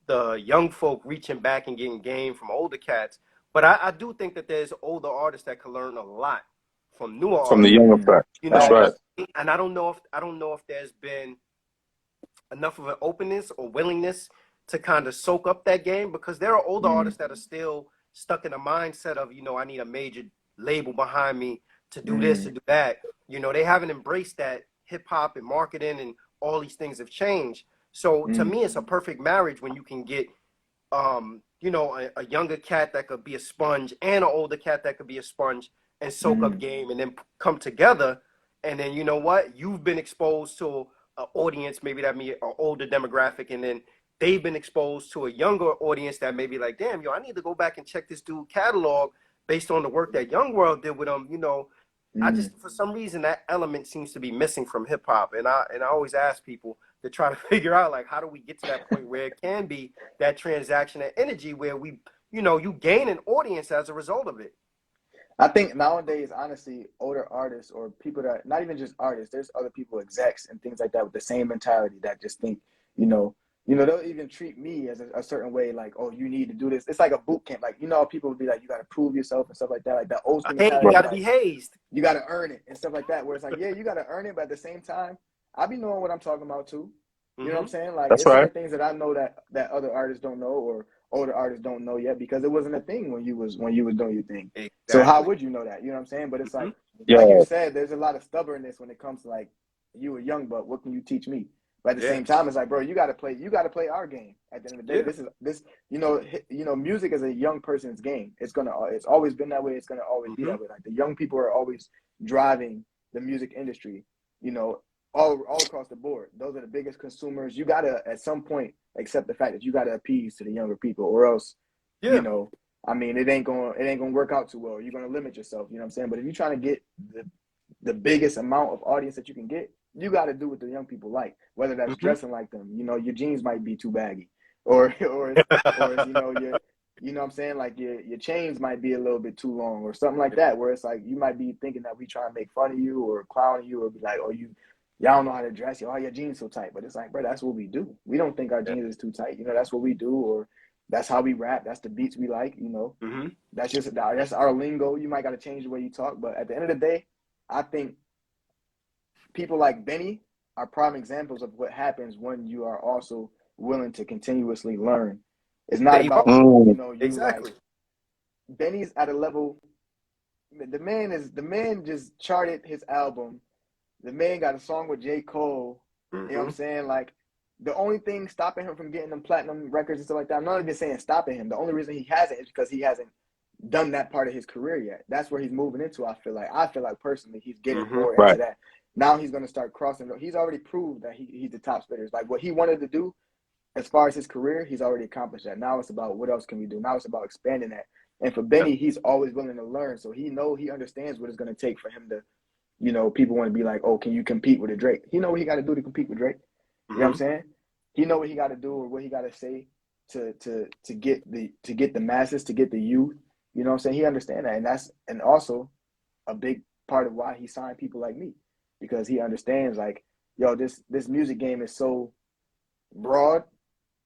the young folk reaching back and getting game from older cats. But I do think that there's older artists that can learn a lot from newer From the artists. young Mm, effect. You That's know, right. facts. and I don't know if there's been enough of an openness or willingness to kind of soak up that game because there are older Mm, artists that are still stuck in a mindset of, you know, I need a major label behind me to do this, to mm, do that. You know, they haven't embraced that hip hop and marketing and all these things have changed. So to mm, me, it's a perfect marriage when you can get, you know, a younger cat that could be a sponge and an older cat that could be a sponge and soak up mm, game and then come together and then you know what? You've been exposed to an audience, maybe that be an older demographic, and then they've been exposed to a younger audience that may be like, damn, yo, I need to go back and check this dude catalog based on the work that YoungWorld did with him. You know, I Mm. just, for some reason, that element seems to be missing from hip hop, and I always ask people to try to figure out, like, how do we get to that point where it can be that transaction and energy where we, you know, you gain an audience as a result of it. I think nowadays, honestly, older artists or people that, not even just artists, there's other people, execs and things like that with the same mentality that just think, you know, they'll even treat me as a certain way, like, oh, you need to do this. It's like a boot camp. Like, you know, people would be like, you got to prove yourself and stuff like that. Like that old school Hey, you mentality, got to like, be hazed. you got to earn it and stuff like that. Where it's like, yeah, you got to earn it, but at the same time, I be knowing what I'm talking about too. You know what I'm saying? Like, That's it's certain right. things that I know that other artists don't know or older artists don't know yet because it wasn't a thing when you was doing your thing. Exactly. So how would you know that? You know what I'm saying? But it's like Yeah. you said, there's a lot of stubbornness when it comes to like you a young buck. What can you teach me? But at the same time, it's like, bro, you got to play our game. At the end of the day, this you know, music is a young person's game. It's always been that way. It's gonna always be that way. Like the young people are always driving the music industry. You know, all across the board. Those are the biggest consumers. You gotta at some point accept the fact that you gotta appease to the younger people, or else, you know, I mean, it ain't gonna work out too well. You're gonna limit yourself. You know what I'm saying? But if you're trying to get the biggest amount of audience that you can get, you got to do what the young people like. Whether that's dressing like them, you know, your jeans might be too baggy, or it's, you know, you know what I'm saying, like your chains might be a little bit too long, or something like that. Where it's like you might be thinking that we try to make fun of you or clown you, or be like, oh, y'all don't know how to dress. Oh, your jeans so tight. But it's like, bro, that's what we do. We don't think our jeans is too tight. You know, that's what we do, or that's how we rap. That's the beats we like. You know, that's our lingo. You might got to change the way you talk, but at the end of the day, I think people like Benny are prime examples of what happens when you are also willing to continuously learn. It's not about, you know, exactly. like Benny's at a level. The man just charted his album. The man got a song with J. Cole. You know what I'm saying? Like the only thing stopping him from getting them platinum records and stuff like that, I'm not even saying stopping him. The only reason he hasn't is because he hasn't done that part of his career yet. That's where he's moving into. I feel like personally he's getting more into that. Now he's going to start crossing. He's already proved that he's the top spitter. Like what he wanted to do as far as his career, he's already accomplished that. Now it's about what else can we do? Now it's about expanding that. And for Benny, he's always willing to learn. So he understands what it's going to take for him to, you know, people want to be like, oh, can you compete with a Drake? He know what he got to do to compete with Drake. You know what I'm saying? He know what he got to do or what he got to say to get the masses, to get the youth. You know what I'm saying? He understands that. And also a big part of why he signed people like me, because he understands like, yo, this music game is so broad.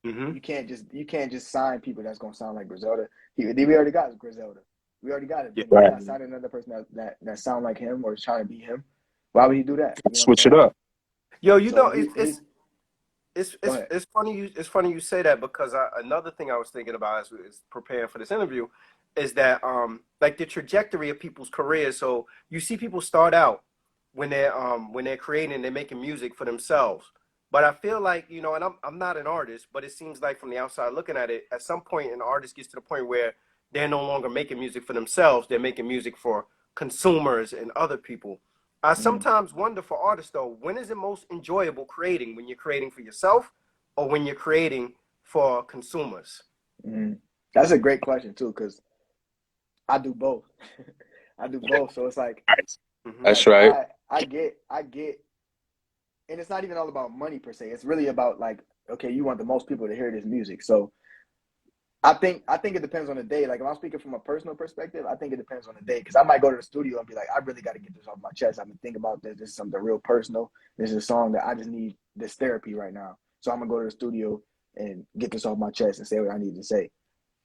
You can't just sign people that's gonna sound like Griselda. We already got Griselda. We already got it. He's not signing another person that sound like him or is trying to be him. Why would he do that? You know Switch it up. Yo, you know, it's funny you say that, because another thing I was thinking about as preparing for this interview is that like the trajectory of people's careers. So you see people start out when they're creating, they're making music for themselves. But I feel like, you know, and I'm not an artist, but it seems like from the outside looking at it, at some point an artist gets to the point where they're no longer making music for themselves. They're making music for consumers and other people. I sometimes wonder for artists, though, when is it most enjoyable creating? When you're creating for yourself or when you're creating for consumers? That's a great question, too, because I do both. I do both. So it's like, that's right. I get, and it's not even all about money per se. It's really about like, okay, you want the most people to hear this music. So I think it depends on the day. Like if I'm speaking from a personal perspective, I think it depends on the day, because I might go to the studio and be like, I really got to get this off my chest. I've been thinking about this. This is something real personal. This is a song that I just need this therapy right now. So I'm gonna go to the studio and get this off my chest and say what I need to say.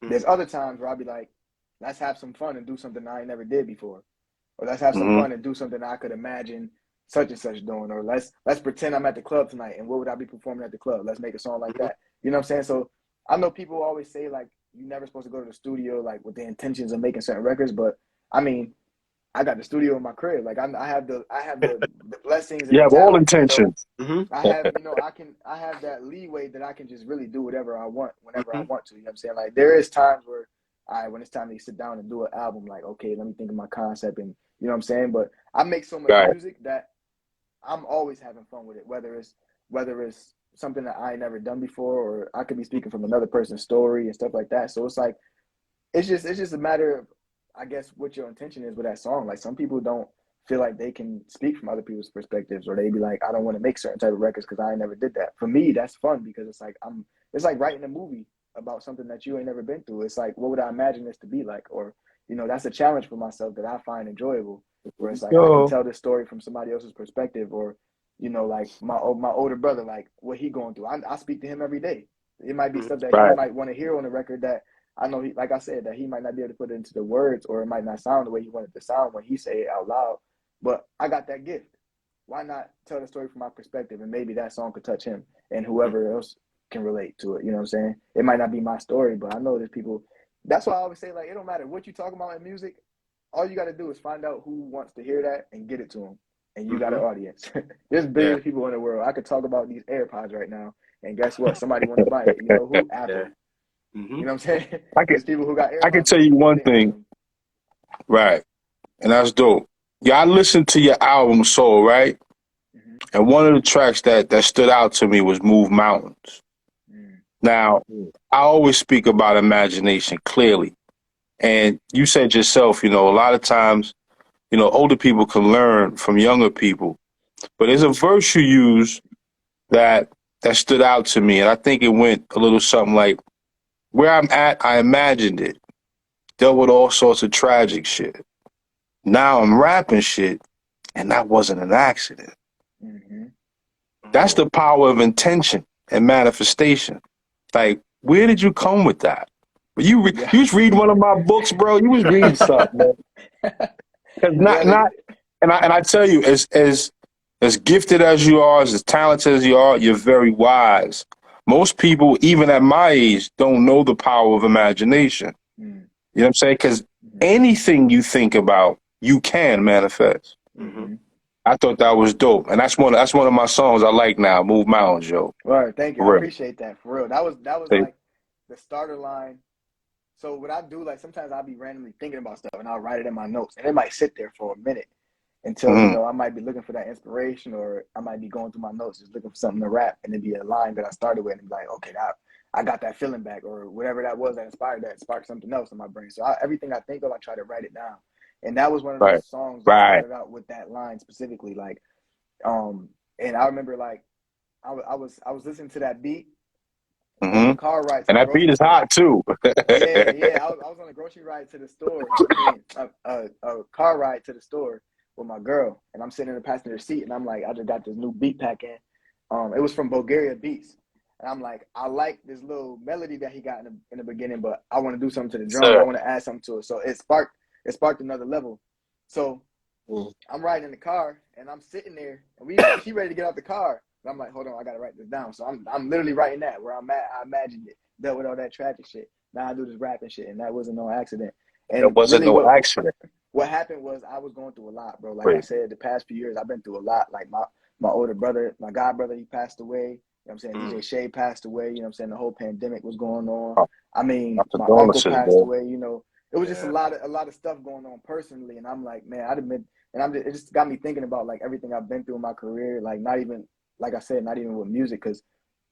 There's other times where I'll be like, let's have some fun and do something I never did before, or let's have some fun and do something I could imagine such and such doing, or let's pretend I'm at the club tonight and what would I be performing at the club? Let's make a song like that. You know what I'm saying? So I know people always say like you're never supposed to go to the studio like with the intentions of making certain records, but I mean, I got the studio in my crib. Like I have the blessings. And you the have all talent, intentions. you know? I have, you know, I have that leeway that I can just really do whatever I want whenever I want to. You know what I'm saying? Like there is times where when it's time to sit down and do an album, like, okay, let me think of my concept and you know what I'm saying? But I make so much music that I'm always having fun with it, whether it's something that I ain't never done before, or I could be speaking from another person's story and stuff like that. So it's like it's just a matter of, I guess, what your intention is with that song. Like some people don't feel like they can speak from other people's perspectives, or they be like, I don't want to make certain type of records because I ain't never did that. For me, that's fun because it's like writing a movie about something that you ain't never been through. It's like, what would I imagine this to be like? Or, that's a challenge for myself that I find enjoyable, where it's like I can Yo, tell this story from somebody else's perspective, or, like my older brother, like what he going through. I speak to him every day. It might be stuff that he right. might want to hear on the record that I know, like I said, that he might not be able to put it into the words, or it might not sound the way he wanted it to sound when he say it out loud. But I got that gift. Why not tell the story from my perspective, and maybe that song could touch him and whoever else can relate to it. You know what I'm saying? It might not be my story, but I know there's people. That's why I always say, like, it don't matter what you talk about in music. All you got to do is find out who wants to hear that and get it to them, and you got an audience. There's billions of people in the world. I could talk about these AirPods right now, and guess what? Somebody want to buy it. You know who? Apple. Yeah. You know what I'm saying? I can There's people who got I can AirPods tell that you people one think got thing, them. right? And that's dope. Yeah, I listened to your album Soul, right? Mm-hmm. And one of the tracks that stood out to me was Move Mountains. Now, I always speak about imagination clearly. And you said yourself, a lot of times, older people can learn from younger people. But there's a verse you use that stood out to me. And I think it went a little something like, where I'm at, I imagined it. Dealt with all sorts of tragic shit. Now I'm rapping shit, and that wasn't an accident. Mm-hmm. That's the power of intention and manifestation. Like, where did you come with that? You was reading one of my books, bro. You was reading something, man. 'Cause Yeah, and I tell you, as gifted as you are, as talented as you are, you're very wise. Most people, even at my age, don't know the power of imagination. mm-hmm. You know what I'm saying? Because anything you think about, you can manifest. Mm-hmm. I thought that was dope, and that's one of my songs I like now. Move Mountains, yo. All right, thank you. I For real. appreciate that, for real. That was like the starter line. So what I do, like sometimes I'll be randomly thinking about stuff and I'll write it in my notes, and it might sit there for a minute until Mm-hmm. I might be looking for that inspiration, or I might be going through my notes just looking for something to rap, and it'd be a line that I started with, and be like, okay, I got that feeling back, or whatever that was that inspired that, sparked something else in my brain. So everything I think of, I try to write it down, and that was one of Right. those songs that Right. started out with that line specifically, like, and I remember like I was listening to that beat on the Mm-hmm. car ride to And the that beat grocery is store. hot too. Yeah. I was on a grocery ride to the store. I mean, a car ride to the store with my girl, and I'm sitting in the passenger seat, and I'm like, I just got this new beat pack in. It was from Bulgaria Beats, and I'm like, I like this little melody that he got in the beginning, but I want to do something to the drums. I Sir. want to add something to it. So it sparked another level. So I'm riding in the car, and I'm sitting there, and she ready to get out the car. And I'm like, hold on, I gotta write this down. So I'm literally writing that where I'm at. I imagined it, dealt with all that tragic shit. Now I do this rapping shit, and that wasn't no accident. There And wasn't really, no accident. what happened was I was going through a lot, bro. Like I Great. said, the past few years I've been through a lot. Like my older brother, my god brother, he passed away. You know what I'm saying? DJ Shay passed away. You know what I'm saying? The whole pandemic was going on. I mean, My my uncle condolences, passed bro. away. It was just a lot of stuff going on personally, and I'm like, man, I'd admit, and it just got me thinking about like everything I've been through in my career. Like not even, like I said, not even with music, because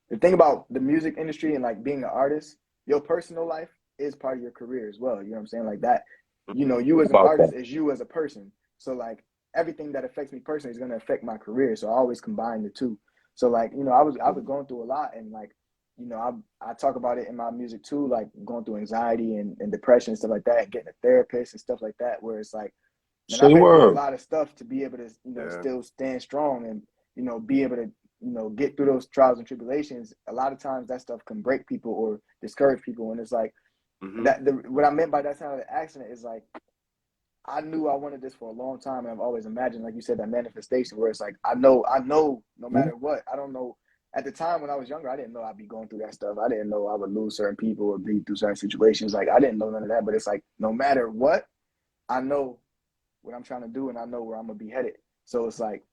the thing about the music industry and like being an artist, your personal life is part of your career as well. You know what I'm saying? Like that, you as an About that. artist is you as a person. So like everything that affects me personally is going to affect my career. So I always combine the two. So like, I was going through a lot, and like, I talk about it in my music too, like going through anxiety and depression and stuff like that, and getting a therapist and stuff like that, where it's like, man, Say I've the been through a word. lot of stuff to be able to, still stand strong and, be able to, get through those trials and tribulations. A lot of times that stuff can break people or discourage people. And it's like what I meant by that's not an accident is like, I knew I wanted this for a long time, and I've always imagined, like you said, that manifestation where it's like, I know no matter what. I don't know. At the time when I was younger, I didn't know I'd be going through that stuff. I didn't know I would lose certain people or be through certain situations. Like I didn't know none of that, but it's like, no matter what, I know what I'm trying to do, and I know where I'm gonna be headed. So it's like,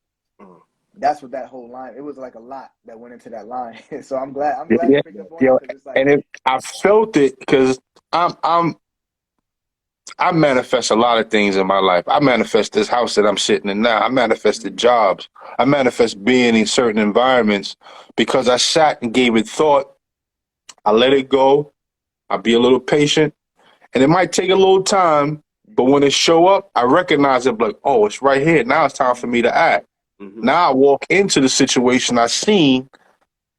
that's what that whole line. It was like a lot that went into that line. So I'm glad you Yeah. picked up on it, Yo, because it's like, and I felt it because I'm I manifest a lot of things in my life. I manifest this house that I'm sitting in now. I manifested jobs. I manifest being in certain environments because I sat and gave it thought. I let it go. I be a little patient, and it might take a little time, but when it show up, I recognize it like, oh, it's right here. Now it's time for me to act. Mm-hmm. Now I walk into the situation I seen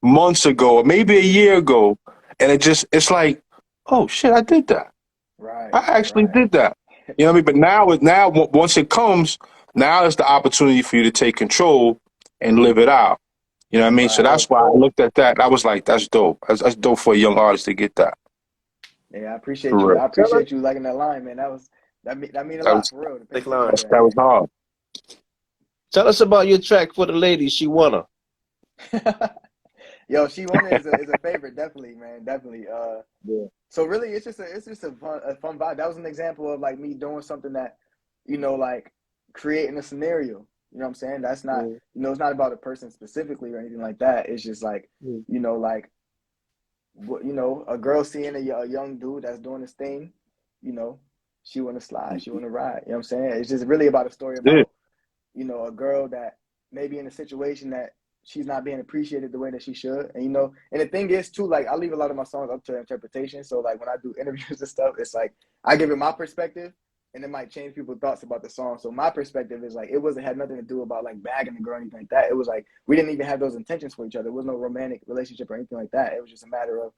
months ago or maybe a year ago, and it's like, oh shit, I did that. Right. I actually Right. did that. You know what I mean? But now once it comes, now it's the opportunity for you to take control and live it out. You know what I mean? So Right. that's why I looked at that. I was like, that's dope. That's dope for a young artist to get that. Yeah, I appreciate For you. real. I appreciate you liking that line, man. That mean a That lot was for real. To pay Thick attention line. to that was hard. Tell us about your track for the ladies. She wanna. that. Yo, She Wanna is a favorite, definitely, man, definitely. Yeah. So really, it's just a fun vibe. That was an example of like me doing something that, like creating a scenario. You know what I'm saying? That's not, it's not about a person specifically or anything like that. It's just like, like, a girl seeing a young dude that's doing his thing, she want to slide, she want to ride. You know what I'm saying? It's just really about a story Yeah. about, a girl that maybe in a situation that she's not being appreciated the way that she should. And and the thing is too, like I leave a lot of my songs up to interpretation. So like when I do interviews and stuff, it's like I give it my perspective and it might change people's thoughts about the song. So my perspective is like it had nothing to do about like bagging the girl or anything like that. It was like we didn't even have those intentions for each other. There was no romantic relationship or anything like that. It was just a matter of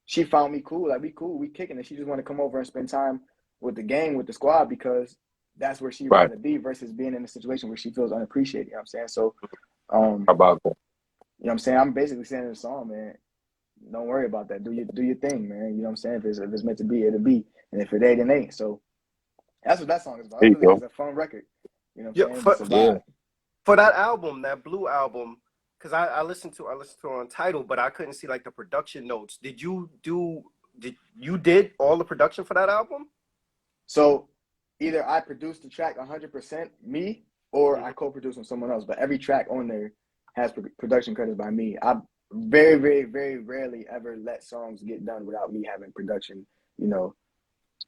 she found me cool, like we cool, we kicking it. She just want to come over and spend time with the gang, with the squad, because that's where she'd Right. rather be versus being in a situation where she feels unappreciated. You know what I'm saying? So How about that? you know what I'm saying? I'm basically saying in the song, man, don't worry about that. Do your thing, man. You know what I'm saying? If it's meant to be, it'll be. And if it ain't, it ain't. So that's what that song is about. There It you really go. is a fun record. You know what Yeah, I'm saying? Just a Yeah. vibe. for that album, that Blue album, because I listened to it on title, but I couldn't see like the production notes. Did you did all the production for that album? So either I produced the track 100% me or Mm-hmm. I co-produced with someone else. But every track on there has production credits by me. I very, very, very rarely ever let songs get done without me having production,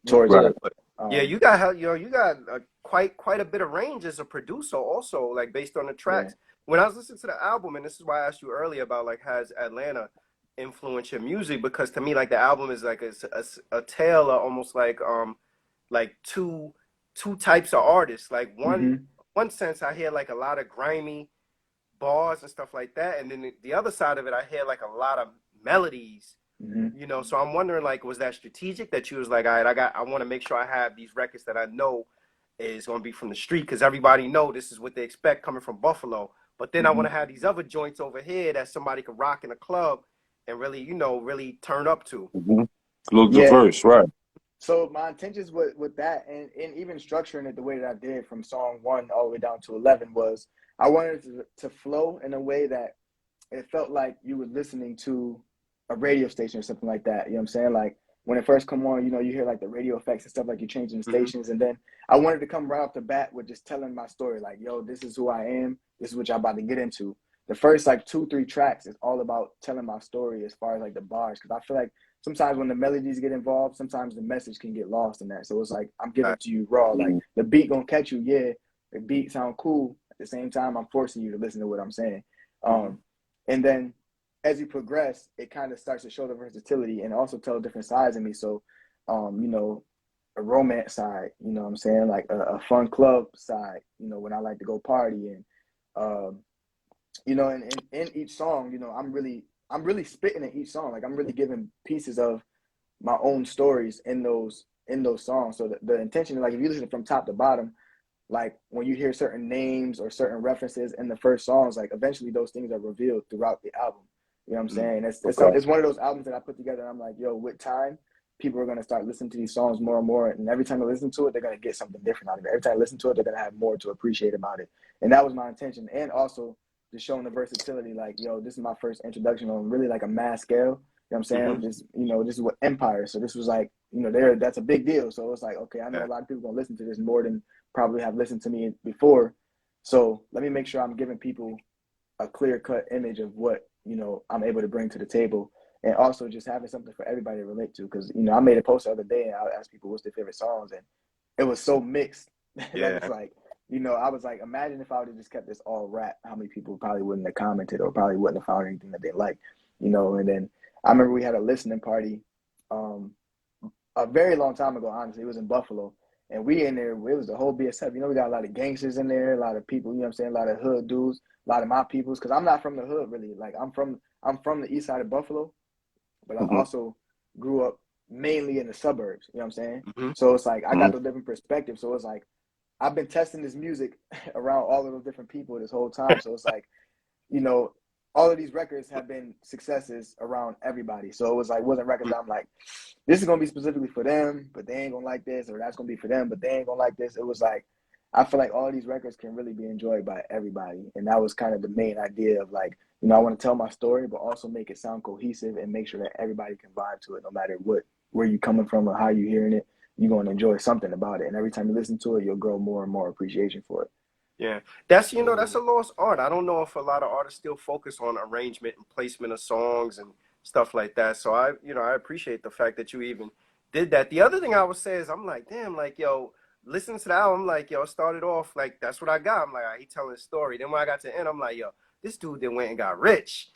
towards Right. it. Yeah, you got quite a bit of range as a producer, also like based on the Yeah. tracks. When I was listening to the album, and this is why I asked you earlier about like has Atlanta influenced your music, because to me like the album is like a tale of almost like two types of artists. Like Mm-hmm. one sense I hear like a lot of grimy bars and stuff like that, and then the other side of it I hear like a lot of melodies. Mm-hmm. So I'm wondering, like, was that strategic that you was like, all right, I want to make sure I have these records that I know is going to be from the street, because everybody know this is what they expect coming from Buffalo. But then I Mm-hmm. want to have these other joints over here that somebody could rock in a club and really, really turn up to. Mm-hmm. A little Yeah. diverse, right? So my intentions with that and even structuring it the way that I did from song 1 all the way down to 11 was I wanted it to flow in a way that it felt like you were listening to a radio station or something like that. You know what I'm saying? Like when it first come on, you hear like the radio effects and stuff, like you're changing the Mm-hmm. stations. And then I wanted to come right off the bat with just telling my story. Like, yo, this is who I am. This is what y'all about to get into. The first like 2-3 tracks is all about telling my story as far as like the bars. Cause I feel like sometimes when the melodies get involved, sometimes the message can get lost in that. So it's like, I'm giving it to you raw. Like the beat gonna catch you. Yeah. The beat sound cool. At the same time, I'm forcing you to listen to what I'm saying. And then as you progress, it kind of starts to show the versatility and also tell different sides of me. So, a romance side, you know what I'm saying? Like a fun club side, when I like to go party. And, and in each song, I'm really spitting in each song. Like I'm really giving pieces of my own stories in those songs. So the intention is like, if you listen from top to bottom, like when you hear certain names or certain references in the first songs, like eventually those things are revealed throughout the album. You know what I'm saying? It's one of those albums that I put together and I'm like, yo, with time, people are going to start listening to these songs more and more. And every time they listen to it, they're going to get something different out of it. Every time they listen to it, they're going to have more to appreciate about it. And that was my intention. And also just showing the versatility, like, yo, this is my first introduction on really like a mass scale. You know what I'm saying? Mm-hmm. Just, this is what Empire. So this was like, that's a big deal. So it's like, okay, I know a lot of people going to listen to this more than probably have listened to me before. So let me make sure I'm giving people a clear-cut image of what, I'm able to bring to the table. And also just having something for everybody to relate to. Because, I made a post the other day and I asked people what's their favorite songs. And it was so mixed that Yeah. it's like, you know, I was like, imagine if I would have just kept this all rap, how many people probably wouldn't have commented or probably wouldn't have found anything that they liked, you know. And then I remember we had a listening party a very long time ago, honestly. It was in Buffalo. And we in there, it was the whole BSF. You know, we got a lot of gangsters in there, a lot of people, you know what I'm saying, a lot of hood dudes, a lot of my peoples, because I'm not from the hood really. Like I'm from the east side of Buffalo, but I Mhm. also grew up mainly in the suburbs, you know what I'm saying? Mm-hmm. So it's like I got Mhm. the different perspectives. So it's like I've been testing this music around all of those different people this whole time. So it's like, you know, all of these records have been successes around everybody. So it was like, wasn't records that I'm like, this is gonna be specifically for them, but they ain't gonna like this, or that's gonna be for them, but they ain't gonna like this. It was like, I feel like all of these records can really be enjoyed by everybody. And that was kind of the main idea of like, you know, I want to tell my story, but also make it sound cohesive and make sure that everybody can vibe to it, no matter where you coming from or how you hearing it. You're gonna enjoy something about it. And every time you listen to it, you'll grow more and more appreciation for it. Yeah, that's that's a lost art. I don't know if a lot of artists still focus on arrangement and placement of songs and stuff like that. So I appreciate the fact that you even did that. The other thing I would say is I'm like, damn, like yo, listening to the album, like yo, it started off like that's what I got. I'm like, he telling a story. Then when I got to the end, I'm like, yo, this dude then went and got rich.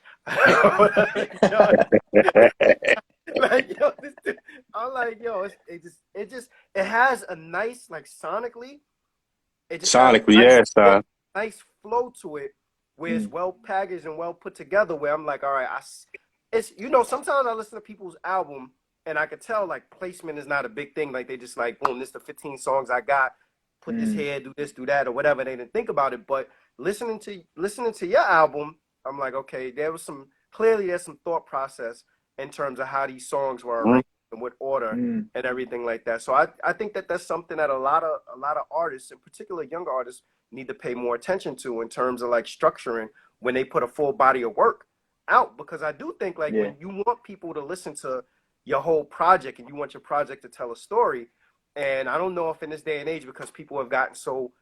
Like yo, this dude, I'm like, yo, it has a nice like sonically. It just has Sonically, a nice, yes, yeah, nice flow to it, where it's Mm. well packaged and well put together. Where I'm like, all right, it's sometimes I listen to people's album and I could tell like placement is not a big thing. Like they just like, boom, this is the 15 songs I got. Put this Mm. here, do this, do that, or whatever. They didn't think about it. But listening to your album, I'm like, okay, there's some thought process in terms of how these songs were Mhm. arranged and what order Mm. and everything like that. So I think that that's something that a lot of artists, in particular younger artists, need to pay more attention to in terms of like structuring when they put a full body of work out. Because I do think like Yeah. when you want people to listen to your whole project and you want your project to tell a story, and I don't know if in this day and age, because people have gotten so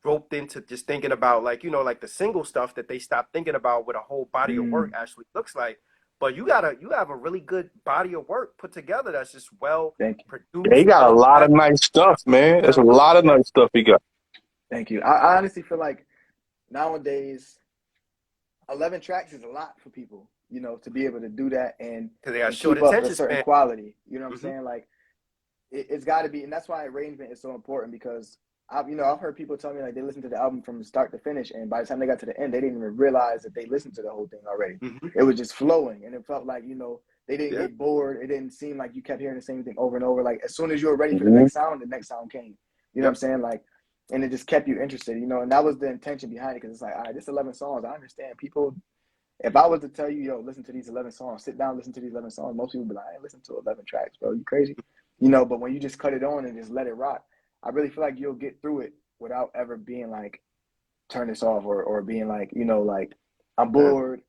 roped into just thinking about like like the single stuff, that they stop thinking about what a whole body of work Mm. actually looks like. But you have a really good body of work put together that's just well Thank you. Yeah, he produced, got a well lot of packaged. nice stuff, man. There's a Yeah, lot of nice stuff he got. Thank you. I honestly feel like nowadays 11 tracks is a lot for people, you know, to be able to do that because they got and short keep up a attention certain span. quality. You know what I'm Hmm. saying? Like it's got to be, and that's why arrangement is so important because I've heard people tell me like they listened to the album from start to finish, and by the time they got to the end, they didn't even realize that they listened to the whole thing already. Hmm. It was just flowing, and it felt like they didn't Yeah, get bored. It didn't seem like you kept hearing the same thing over and over. Like as soon as you were ready for Hmm. the next sound came. You know what I'm yep. saying? Like, and it just kept you interested. And that was the intention behind it because it's like, all right, this 11 songs. I understand people. If I was to tell you, yo, listen to these 11 songs, sit down, listen to these 11 songs, most people would be like, I ain't listen to 11 tracks, bro. You crazy? But when you just cut it on and just let it rock, I really feel like you'll get through it without ever being like, turn this off or being like, like, I'm Yeah. bored.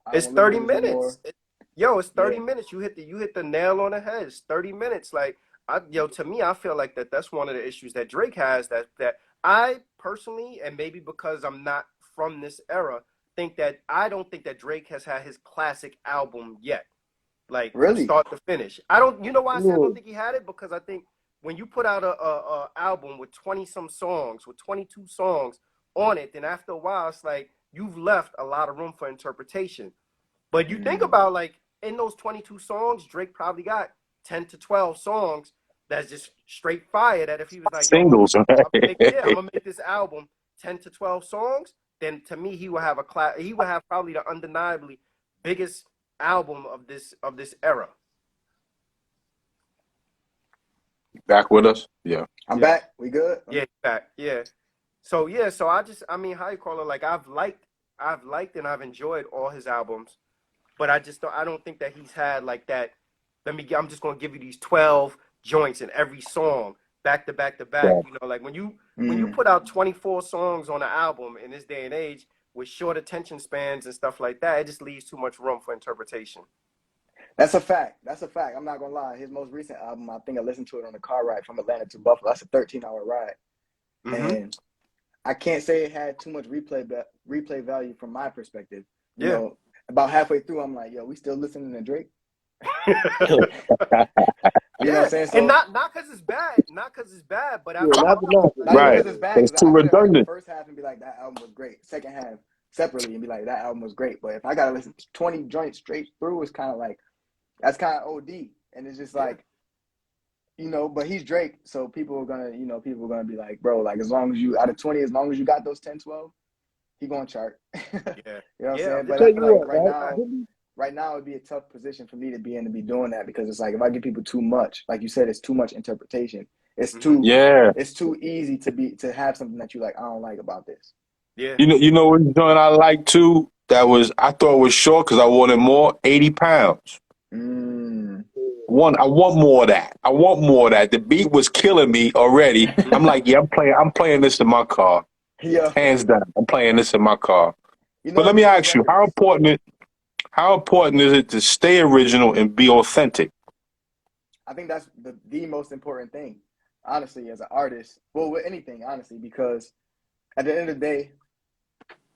I don't It's want to listen 30 to this minutes. anymore. It's 30 Yeah. minutes. You hit the nail on the head. It's 30 minutes. Like to me, I feel like that's one of the issues that Drake has, that I personally, and maybe because I'm not from this era, I don't think that Drake has had his classic album yet, like from Really? start to finish. I don't. You know why I say I don't Ooh. think he had it? Because I think when you put out a album with 20 some songs, with 22 songs on it, then after a while, it's like you've left a lot of room for interpretation. But you think Mm. about like in those 22 songs, Drake probably got 10 to 12 songs that's just straight fire. That if he was like, yo, Singles, I'm right? gonna make this album 10 to 12 songs, then to me he would have he would have probably the undeniably biggest album of this era. Back with us? Yeah. I'm Yeah. back. We good? Yeah, fact. Yeah. So I mean, how you call it? Like I've liked and I've enjoyed all his albums, but I don't think that he's had like that. I'm just gonna give you these 12 joints in every song, back to back to back. Yeah. Like when you Mm. put out 24 songs on an album in this day and age with short attention spans and stuff like that, it just leaves too much room for interpretation. That's a fact. That's a fact. I'm not gonna lie. His most recent album, I think I listened to it on the car ride from Atlanta to Buffalo. That's a 13-hour ride, Mm-hmm. and I can't say it had too much replay value from my perspective. Yeah. About halfway through, I'm like, yo, we still listening to Drake? You know what I'm saying? So and not because it's bad, but Yeah, after a not while, the knock. not even Right. because it's bad. It's Because too I could have heard the redundant. first half and be like, that album was great. Second half separately and be like, that album was great. But if I gotta listen to 20 joints straight through, it's kind of like that's kind of OD. And it's just like, you know, but he's Drake, so people are gonna, you know, people are gonna be like, bro, like as long as you out of 20, as long as you got those 10, 12, he gonna chart. You yeah, know what I'm yeah. saying? I'm But Tell I you feel like what, right? right now it'd be a tough position for me to be in to be doing that because it's like if I give people too much, like you said, it's too much interpretation. It's Mhm. too Yeah. it's too easy to have something that you like, I don't like about this. Yeah. You know what joint I like too? That was I thought was short because I wanted more. 80 pounds. Mm. I want more of that. I want more of that. The beat was killing me already. I'm Mhm. like, yeah, I'm playing this in my car. Yeah. Hands down. I'm playing this in my car. You know But the let me thing with ask you, records. how important is it to stay original and be authentic? I think that's the most important thing, honestly, as an artist. Well, with anything, honestly, because at the end of the day,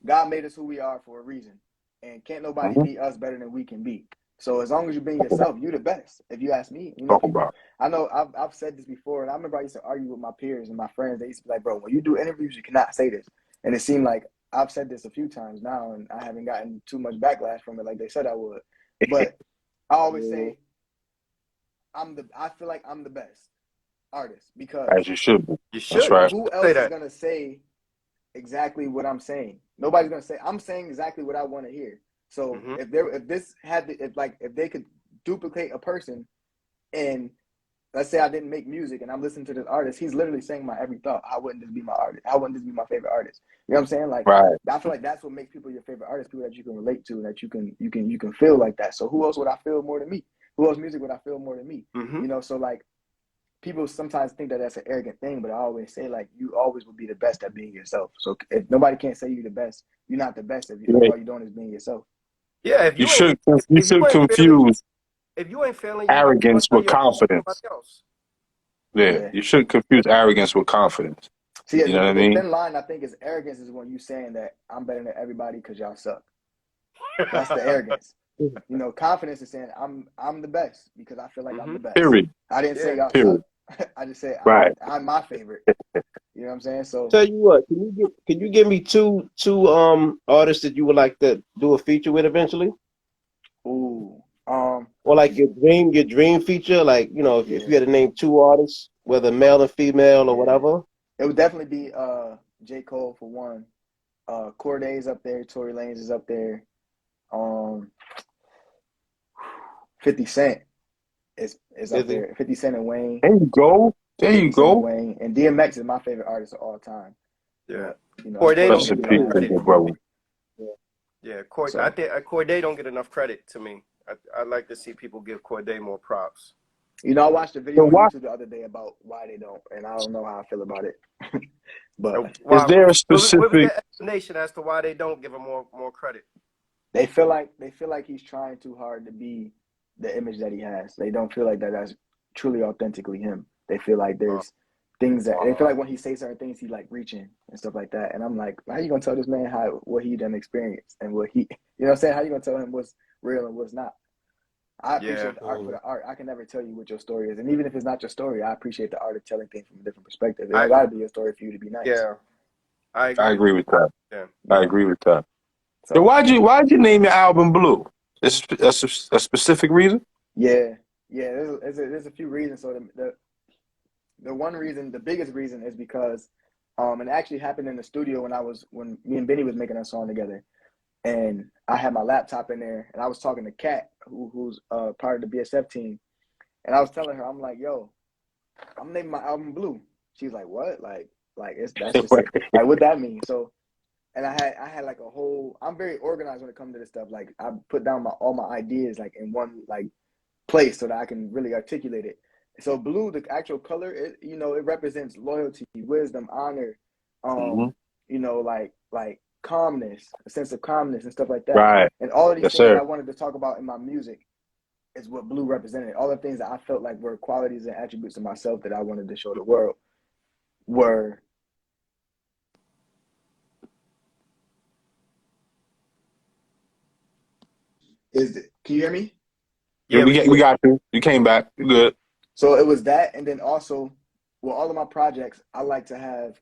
God made us who we are for a reason, and can't nobody Mm-hmm. be us better than we can be. So as long as you're being Talk about. yourself, you're the best. If you ask me, you know, Talk people. about. I know I've said this before, and I remember I used to argue with my peers and my friends. They used to be like, "Bro, when you do interviews, you cannot say this." And it seemed like I've said this a few times now, and I haven't gotten too much backlash from it, like they said I would. But I always say I feel like I'm the best artist As because you should be. You That's should. You right. should who say else is that. gonna say exactly what I'm saying? Nobody's gonna say. I'm saying exactly what I want to hear. So Hmm. if they could duplicate a person, and let's say I didn't make music and I'm listening to this artist, he's literally saying my every thought. How wouldn't this be my artist? How wouldn't this be my favorite artist? You know what I'm saying? Like Right. I feel like that's what makes people your favorite artists, people that you can relate to, and that you can feel like that. So who else would I feel more than me? Who else music would I feel more than me? Hmm. You know, so like people sometimes think that that's an arrogant thing, but I always say like you always will be the best at being yourself. So if nobody can't say you're the best, you're not the best if Yeah. all you're doing is being yourself. Yeah. You should you If you should ain't feeling confuse if you ain't feeling, you might as well arrogance tell with confidence. somebody else. Yeah. Yeah. You should confuse arrogance with confidence. See, You know what I the mean? thin line I think is arrogance is when you saying that I'm better than everybody because y'all suck. That's the arrogance. You know, confidence is saying I'm the best because I feel like I'm Hmm. the best. Period. I didn't say Yeah. y'all suck. Period. I just said Right. I'm my favorite. You know what I'm saying? So, Tell you what, can you give me two artists that you would like to do a feature with eventually? ooh, Or like your dream feature, like if yeah, you had to name two artists, whether male and female or yeah. whatever. It would definitely be J. Cole for one. Corday's up there, Tory Lanez is up there. Um 50 Cent is up Is he? there. 50 Cent and Wayne. There you go. There you 50 Cent and go. Wayne. And DMX is my favorite artist of all time. Yeah. But you know, Corday don't Rest get in unfortunately, I enough peace, don't have credit. big him. brother. Yeah. I So, think Corday don't get enough credit to me. I like to see people give Corday more props. you know, I watched a So video on why YouTube the other day about why they don't, and I don't know how I feel about it. But is Why? there a What was specific your explanation as to why they don't give him more credit? they feel like he's trying too hard to be the image that he has. They don't feel like that's truly authentically him. They feel like Uh, there's things that they feel uh, like when he says certain things, he like reaching and stuff like that. And I'm like, how you gonna tell this man what he done experienced and what he, you know what I'm saying? How you gonna tell him what's real and what's not? I yeah. appreciate the art for the art. I can never tell you what your story is, and even if it's not your story, I appreciate the art of telling things from a different perspective. It I don't gotta be your story for you to be nice. yeah. I I agree. agree with that. Yeah. You I know, agree with that. So so why'd you name your album Blue? That's a specific reason? yeah, yeah. There's a few reasons. So the one reason, the biggest reason, is because it actually happened in the studio when me and Benny was making that song together, and I had my laptop in there, and I was talking to Kat, who's part of the BSF team, and I was telling her, I'm like, yo, I'm naming my album Blue. She's like, what? Like that's just it. Like what that mean? So, and I had like a whole. I'm very organized when it comes to this stuff. Like I put down all my ideas like in one like place so that I can really articulate it. So blue, the actual color, it represents loyalty, wisdom, honor, hmm you know, like calmness, a sense of calmness and stuff like that. Right. And all of these Yes, things that sir. I wanted to talk about in my music is what blue represented. All the things that I felt like were qualities and attributes of myself that I wanted to show the world were can you hear me? Yeah, Yeah, we can. we got you. You came back. You good. So it was that, and then also, well, all of my projects, I like to have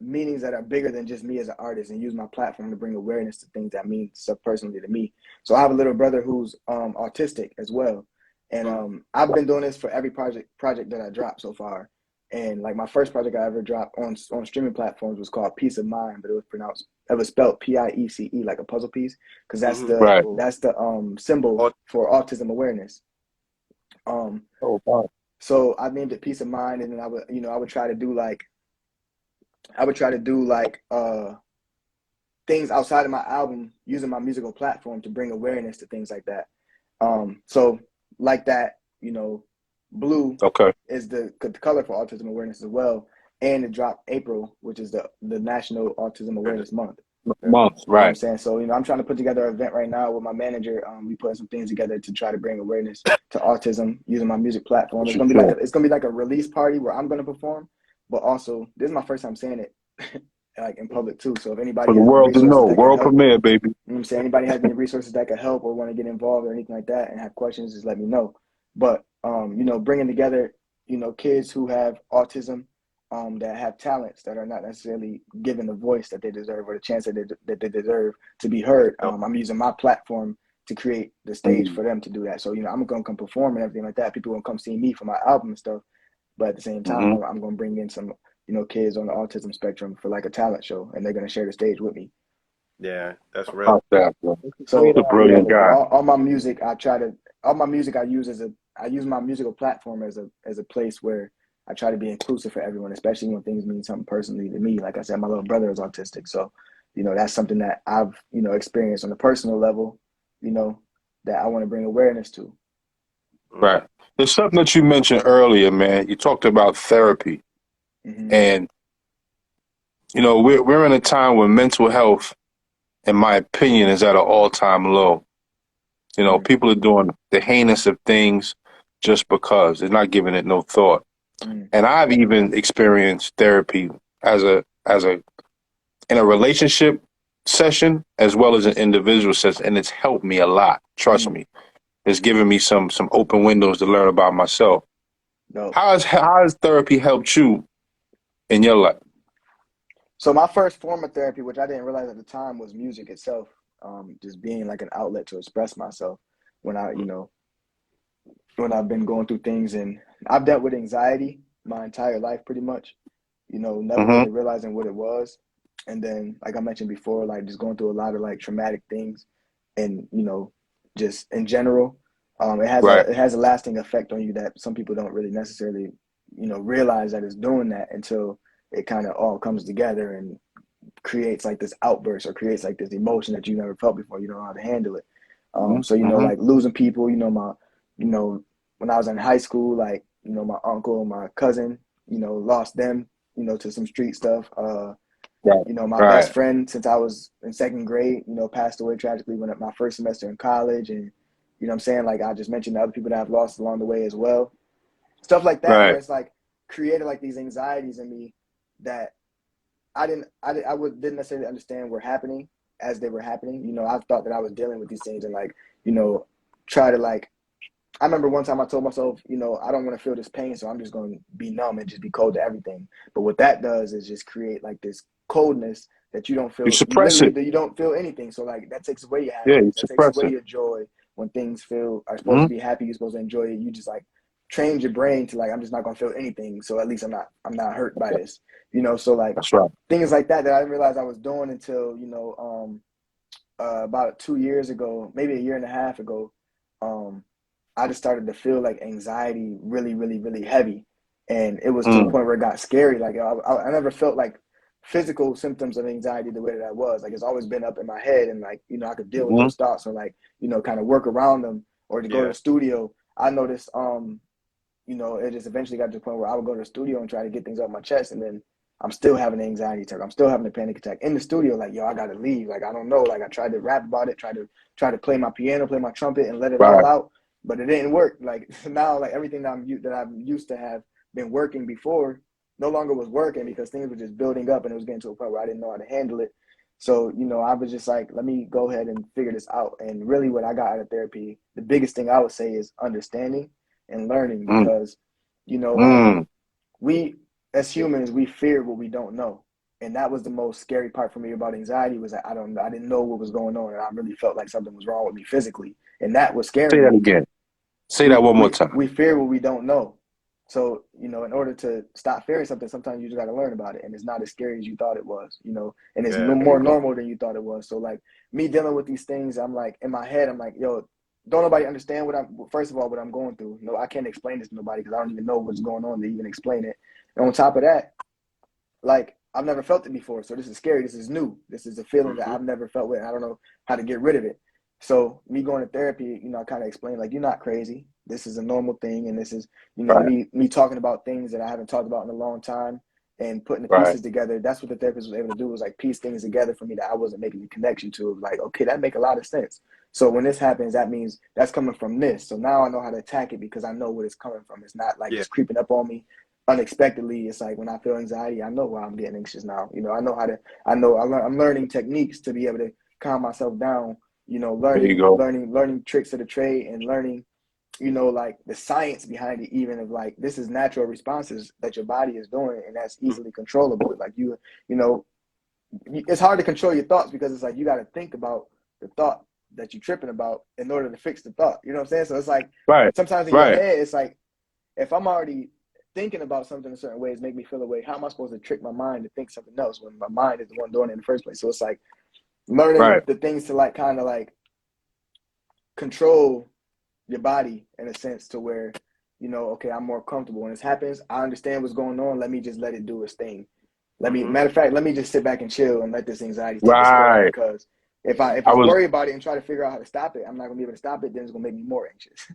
meanings that are bigger than just me as an artist, and use my platform to bring awareness to things that mean stuff personally to me. So I have a little brother who's autistic as well, and I've been doing this for every project that I dropped so far. And like my first project I ever dropped on streaming platforms was called Peace of Mind, but it was spelled PIECE, like a puzzle piece, because that's Mm-hmm. Right. the symbol for autism awareness. Oh, wow. So I named it Peace of Mind, and then I would try to do like things outside of my album, using my musical platform to bring awareness to things like that. So like that, Bleu Okay. is the color for autism awareness as well, and it dropped April, which is the National Autism Awareness Month. Month. You know what I'm Right. saying? So, I'm trying to put together an event right now with my manager. We putting some things together to try to bring awareness to autism using my music platform. It's gonna be like a release party where I'm gonna perform, but also this is my first time saying it like in public too. So if anybody For the has any world to resources know. that can World help, premiere, baby. you know what I'm saying? Anybody has any resources that could help or want to get involved or anything like that and have questions, just let me know. But bringing together, kids who have autism, that have talents that are not necessarily given the voice that they deserve or the chance that they deserve to be heard. I'm using my platform to create the stage for them to do that. So, I'm gonna come perform and everything like that. People gonna come see me for my album and stuff. But at the same time, I'm gonna bring in some, kids on the autism spectrum for like a talent show, and they're gonna share the stage with me. Yeah, that's real. How's that, bro? So He's a brilliant guy. all my music, I use my musical platform as a place where I try to be inclusive for everyone, especially when things mean something personally to me. Like I said, my little brother is autistic, so that's something that I've experienced on a personal level, that I want to bring awareness to. Right. There's something that you mentioned earlier, man. You talked about therapy, Mm-hmm. and we're in a time where mental health, in my opinion, is at an all-time low. People are doing the heinous of things just because they're not giving it no thought. And I've even experienced therapy in a relationship session as well as an individual session, and it's helped me a lot. Trust me, it's given me some open windows to learn about myself. No. How has therapy helped you in your life? So my first form of therapy, which I didn't realize at the time, was music itself. Just being like an outlet to express myself when when I've been going through things, and I've dealt with anxiety my entire life pretty much, never really realizing what it was. And then, like I mentioned before, like just going through a lot of like traumatic things, and just in general, it has a lasting effect on you that some people don't really necessarily realize that it's doing that until it kind of all comes together and creates like this outburst or creates like this emotion that you never felt before. You don't know how to handle it. So like losing people, when I was in high school, like my uncle and my cousin, lost them, to some street stuff. My best friend since I was in second grade, passed away tragically when at my first semester in college. And what I'm saying, like I just mentioned the other people that I've lost along the way as well. Stuff like that, where it's like created like these anxieties in me that I didn't necessarily understand were happening as they were happening. I thought that I was dealing with these things and like, try to like, I remember one time I told myself, I don't want to feel this pain, so I'm just going to be numb and just be cold to everything. But what that does is just create like this coldness that you don't feel. You suppress it. You don't feel anything. So like that takes away your Yeah, happiness. you That takes suppress away it. your joy when things are supposed to be happy. You're supposed to enjoy it. You just like train your brain to like, I'm just not going to feel anything. So at least I'm not hurt by this. So like That's right. things like that I didn't realize I was doing until about 2 years ago, maybe a year and a half ago. I just started to feel like anxiety really, really, really heavy. And it was to the point where it got scary. Like I never felt like physical symptoms of anxiety the way that I was. Like it's always been up in my head, and like, I could deal with those thoughts or like, kind of work around them or to go to the studio. I noticed, it just eventually got to the point where I would go to the studio and try to get things off my chest. And then I'm still having an anxiety attack. I'm still having a panic attack in the studio. Like, yo, I got to leave. Like, I don't know. Like I tried to rap about it, try to play my piano, play my trumpet and let it all out. But it didn't work. Like now, like everything that I'm used to have been working before no longer was working because things were just building up and it was getting to a point where I didn't know how to handle it. So, I was just like, let me go ahead and figure this out. And really what I got out of therapy, the biggest thing I would say is understanding and learning, because You know, like Mm. we as humans, we fear what we don't know. And that was the most scary part for me about anxiety was that I didn't know what was going on, and I really felt like something was wrong with me physically, and that was Say scaring that me. again. Say that one more time. We fear what we don't know. So, you know, in order to stop fearing something, sometimes you just got to learn about it, and it's not as scary as you thought it was, you know, and it's Yeah. no more normal than you thought it was. So, like me dealing with these things, I'm like in my head, I'm like, yo, don't nobody understand what first of all, what I'm going through. No, I can't explain this to nobody because I don't even know what's going on to even explain it. And on top of that, like I've never felt it before, so this is scary. This is new. This is a feeling that I've never felt with. I don't know how to get rid of it. So me going to therapy, you know, I kind of explained like you're not crazy. This is a normal thing, and this is, you know, Right. me talking about things that I haven't talked about in a long time and putting the Right. pieces together. That's what the therapist was able to do, was like piece things together for me that I wasn't making the connection to. Like, okay, that make a lot of sense. So when this happens, that means that's coming from this. So now I know how to attack it because I know where it's coming from. It's not like Yeah. it's creeping up on me unexpectedly. It's like when I feel anxiety, I know why I'm getting anxious now. You know, I know how to. I'm learning techniques to be able to calm myself down. You know, There you go. learning tricks of the trade and learning, you know, like the science behind it, even of like this is natural responses that your body is doing, and that's easily controllable. Like you know, it's hard to control your thoughts because it's like you got to think about the thought that you're tripping about in order to fix the thought. You know what I'm saying? So it's like Right. sometimes in your Right. head, it's like if I'm already thinking about something in certain ways, make me feel a way. How am I supposed to trick my mind to think something else when my mind is the one doing it in the first place? So it's like learning Right. the things to like kind of like control your body in a sense to where, you know, okay, I'm more comfortable when this happens. I understand what's going on. Let me just let it do its thing. Matter of fact, let me just sit back and chill and let this anxiety take its course, Right. because if I I was worry about it and try to figure out how to stop it, I'm not gonna be able to stop it. Then it's gonna make me more anxious.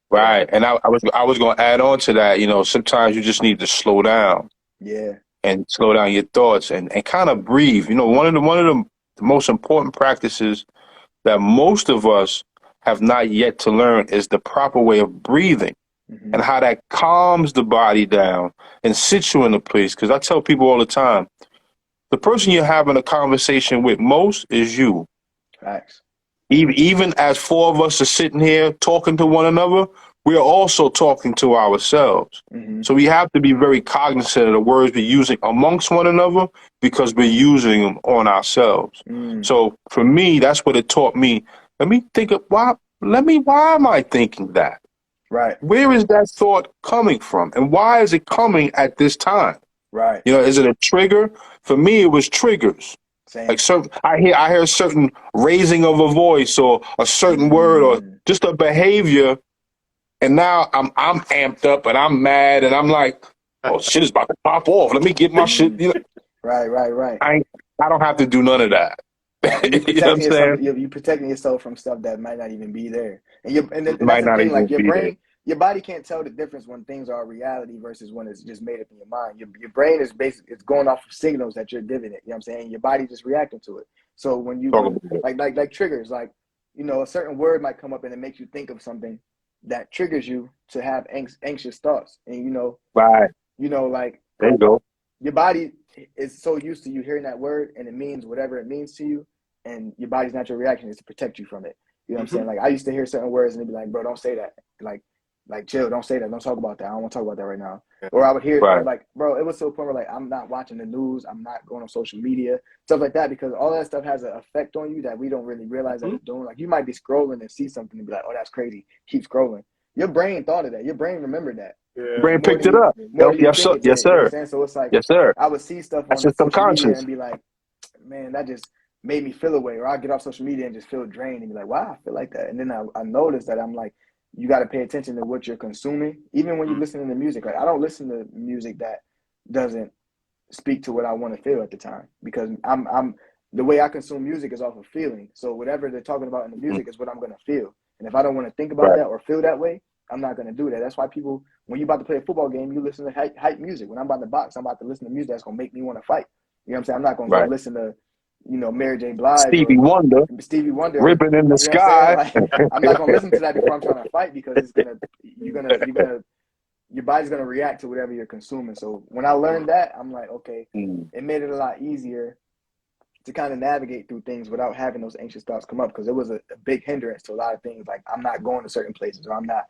right. And I was going to add on to that. You know, sometimes you just need to slow down Yeah. and slow down your thoughts and kind of breathe. You know, one of the most important practices that most of us have not yet to learn is the proper way of breathing Mm-hmm. and how that calms the body down and sits you in a place. Because I tell people all the time, the person you're having a conversation with most is you. Facts. Even as four of us are sitting here talking to one another, we are also talking to ourselves. Mm-hmm. So we have to be very cognizant of the words we're using amongst one another because we're using them on ourselves. Mm. So for me, that's what it taught me. Let me think of why am I thinking that? Right. Where is that thought coming from? And why is it coming at this time? Right. You know, is it a trigger? For me, it was triggers. Like Same. certain, I hear a certain raising of a voice or a certain word or Mm. just a behavior, and now I'm amped up and I'm mad and I'm like, oh shit is about to pop off. Let me get my shit. Mm. You know, Right. Right. Right. I don't have to do none of that. Right. And you're You know what I'm protecting yourself. saying? You're protecting yourself from stuff that might not even be there. And Might that's the not thing. Like even your be there. brain, your body can't tell the difference when things are reality versus when it's just made up in your mind. Your brain is basically, it's going off of signals that you're giving it. You know what I'm saying? Your body just reacting to it. So Talk about it. like triggers, like, you know, a certain word might come up and it makes you think of something that triggers you to have anxious thoughts. And Right. like There you go. your body is so used to you hearing that word and it means whatever it means to you, and your body's natural reaction is to protect you from it. You know what I'm saying? Like I used to hear certain words and they'd be like, bro, don't say that. Like chill, don't say that. Don't talk about that. I don't want to talk about that right now. Or I would hear, or Right. like, bro, it was to a point where like I'm not watching the news, I'm not going on social media, stuff like that, because all that stuff has an effect on you that we don't really realize that it's doing. Like you might be scrolling and see something and be like, oh, that's crazy. Keep scrolling. Your brain thought of that. Your brain remembered that Yeah. Brain picked it up. more than you Yes, think sir. it Yes, did. You know what I'm sir. saying? So it's like Yes, sir. I would see stuff That's on your social media subconscious. and be like, man, that just made me feel away. Or I get off social media and just feel drained and be like, wow, I feel like that. And then I noticed that I'm like, you got to pay attention to what you're consuming, even when you're listening to music. Like I don't listen to music that doesn't speak to what I want to feel at the time, because I'm the way I consume music is off of feeling. So whatever they're talking about in the music is what I'm gonna feel. And if I don't want to think about Right. that or feel that way, I'm not gonna do that. That's why people, when you're about to play a football game, you listen to hype music. When I'm about to box, I'm about to listen to music that's gonna make me want to fight. You know what I'm saying? I'm not gonna go Right. listen to, Mary J. Blige Stevie or Wonder, Stevie Wonder. ripping in the You know what I'm saying? sky. Like I'm not gonna listen to that before I'm trying to fight, because your body's gonna react to whatever you're consuming. So when I learned that, I'm like, okay, Mm. it made it a lot easier to kind of navigate through things without having those anxious thoughts come up, because it was a big hindrance to a lot of things. Like I'm not going to certain places, or I'm not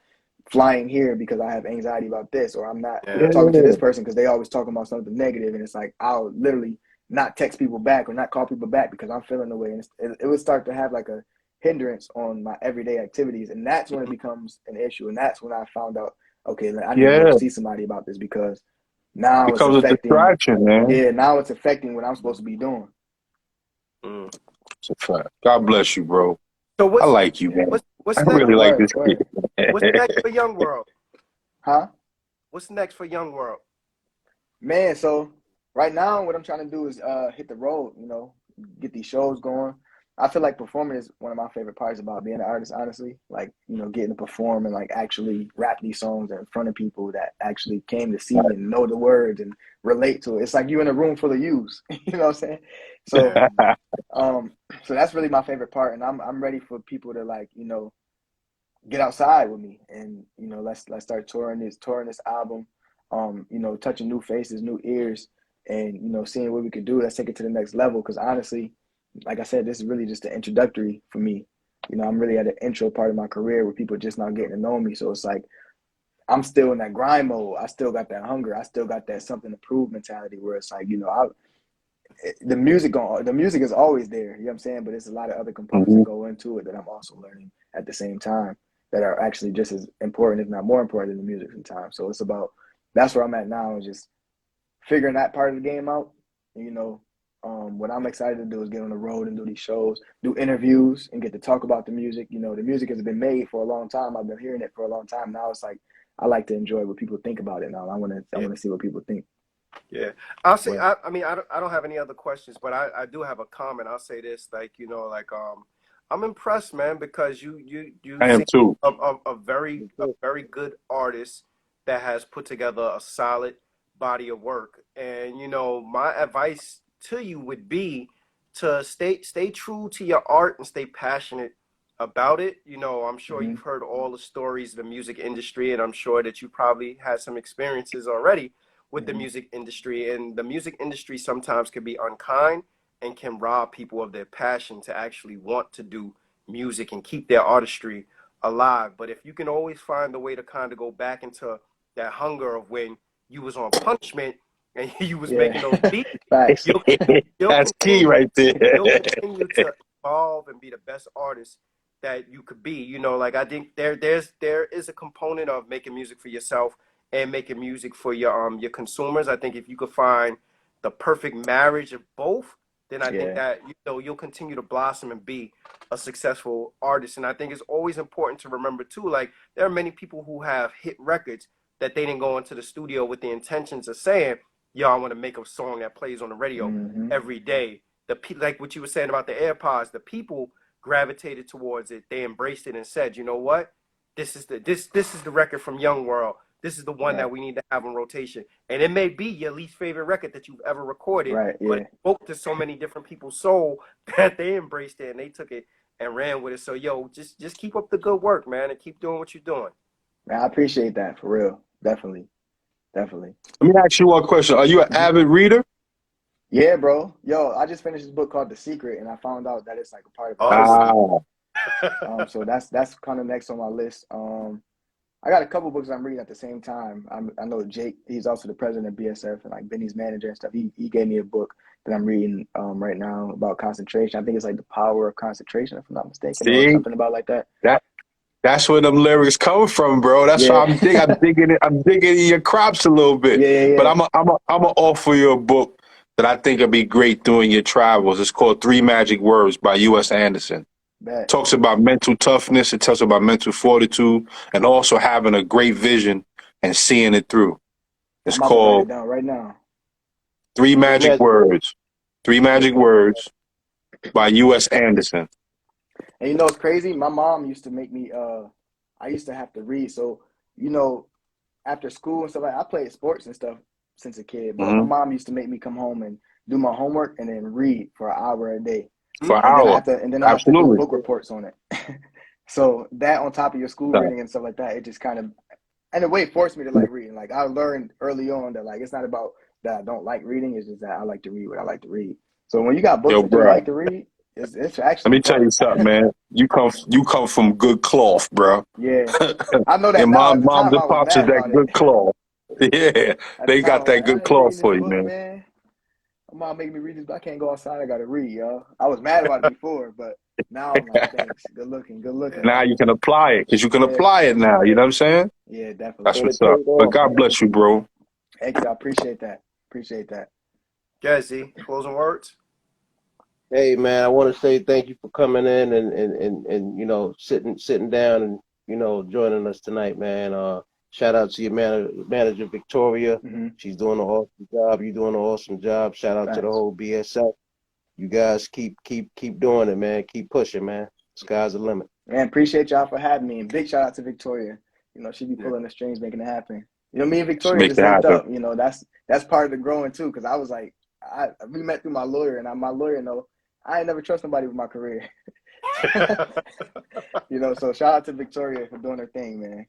flying here because I have anxiety about this, or I'm not Yeah. talking to this person because they always talking about something negative, and it's like I'll literally not text people back or not call people back because I'm feeling the way, and it would start to have like a hindrance on my everyday activities, and that's when it becomes an issue, and that's when I found out, okay, I need to go Yeah. see somebody about this because now it's Becomes a affecting, distraction, man. yeah, now it's affecting what I'm supposed to be doing. Mm. It's a fact. God bless you, bro. So I what's like you, man. I what's next? really like this Word. What's next kid. for Young World? Huh? What's next for Young World? Man, so right now what I'm trying to do is hit the road, get these shows going. I feel like performing is one of my favorite parts about being an artist, honestly. Like, getting to perform and like actually rap these songs in front of people that actually came to see and know the words and relate to it. It's like you in a room full of yous. You know what I'm saying? So Yeah. so that's really my favorite part, and I'm ready for people to like, get outside with me, and let's start touring this album, touching new faces, new ears, and seeing what we could do. Let's take it to the next level, because honestly, like I said, this is really just the introductory for me. I'm really at the intro part of my career where people are just now getting to know me, so it's like I'm still in that grind mode. I still got that hunger. I still got that something to prove mentality where it's like, the music is always there, you know what I'm saying? But there's a lot of other components that Mhm. go into it that I'm also learning at the same time that are actually just as important, if not more important than the music sometimes. So it's about, that's where I'm at now, is just figuring that part of the game out. And, what I'm excited to do is get on the road and do these shows, do interviews, and get to talk about the music. The music has been made for a long time. I've been hearing it for a long time. Now it's like I like to enjoy what people think about it now. I want to see what people think. Yeah, I'll say. Well, I mean, I don't have any other questions, but I do have a comment. I'll say this, like I'm impressed, man, because you I am seem too. a very good artist that has put together a solid body of work. And my advice to you would be to stay true to your art and stay passionate about it. I'm sure mm-hmm. you've heard all the stories of the music industry, and I'm sure that you probably had some experiences already with the Mm-hmm. music industry. And the music industry sometimes can be unkind and can rob people of their passion to actually want to do music and keep their artistry alive. But if you can always find a way to kind of go back into that hunger of when you was on punishment and you was Yeah. making those beats, Facts. you'll That's key continue right there. you'll continue to evolve and be the best artist that you could be. Like I think there is a component of making music for yourself and making music for your consumers. I think if you could find the perfect marriage of both, then I think Yeah. that you'll continue to blossom and be a successful artist. And I think it's always important to remember too, like there are many people who have hit records that they didn't go into the studio with the intentions of saying, yo, I want to make a song that plays on the radio Mm-hmm. every day. Like what you were saying about the AirPods, the people gravitated towards it. They embraced it and said, you know what? This is the record from Young World. This is the one Right. that we need to have in rotation. And it may be your least favorite record that you've ever recorded, Right. but Yeah. it spoke to so many different people's soul that they embraced it and they took it and ran with it. So yo, just keep up the good work, man, and keep doing what you're doing. Man, I appreciate that for real. Definitely. Definitely. Let me ask you one question. Are you an Mm-hmm. avid reader? Yeah, bro. Yo, I just finished this book called The Secret, and I found out that it's like a part of Oh, everybody. Ah, So that's kind of next on my list. I got a couple books I'm reading at the same time. I know Jake, he's also the president of BSF and like Benny's manager and stuff. He gave me a book that I'm reading right now about concentration. I think it's like The Power of Concentration, if I'm not mistaken, or see, something about like that. that's where them lyrics come from, bro. That's why Yeah. I'm digging it. I'm digging in your crops a little bit. Yeah, yeah, But yeah. I'm a offer you a book that I think would be great during your travels. It's called Three Magic Words by U.S. Anderson. Bet. Talks about mental toughness. It talks about mental fortitude and also having a great vision and seeing it through. I'm It's about to write it called down right now. Three Magic Magic words. Words. Three Magic Words by U.S. Anderson. And it's crazy? My mom used to make me I used to have to read. So, after school and stuff I played sports and stuff since a kid, but my Mm-hmm. mom used to make me come home and do my homework and then read for an hour a day. For an And then hour. I have to do Absolutely. book reports on it. So that on top of your school reading and stuff like that, it just kind of in a way forced me to like reading. Like I learned early on that like it's not about that I don't like reading, it's just that I like to read what I like to read. So when you got books Yo, that you bro. like to read, It's Let actually me tell you fun. something, man. You come from good cloth, bro. Yeah, I know that And now. At mom, the moms time, and I was pops is mad that about it. good cloth. Yeah, At the they time, got I'm that like, good I ain't cloth reading this for you, book, man. man. My mom making me read this, but I can't go outside. I gotta read, yo. I was mad about it before, but now I'm like, thanks. Good looking, good looking. Yeah. Now you can apply it because you can Yeah, apply it now. You know what I'm saying? yeah, definitely. That's And it what's up. paid But off, God man. bless you, bro. Thank you. I appreciate that. Appreciate that. Jazzy, closing words. Hey man, I want to say thank you for coming in and you know sitting down and you know joining us tonight, man. Shout out to your manager Victoria. Mm-hmm. She's doing an awesome job. You're doing an awesome job. Shout out to the Thanks. whole BSF. You guys keep doing it, man. Keep pushing, man. Sky's the limit. Man, appreciate y'all for having me. And big shout out to Victoria. You know, she be Yeah. pulling the strings, making it happen. You know, me and Just Victoria make just it linked happen. up. You know, that's part of the growing too. Because I was like, we met through my lawyer, and my lawyer know I ain't never trust nobody with my career. You know, so shout out to Victoria for doing her thing, man.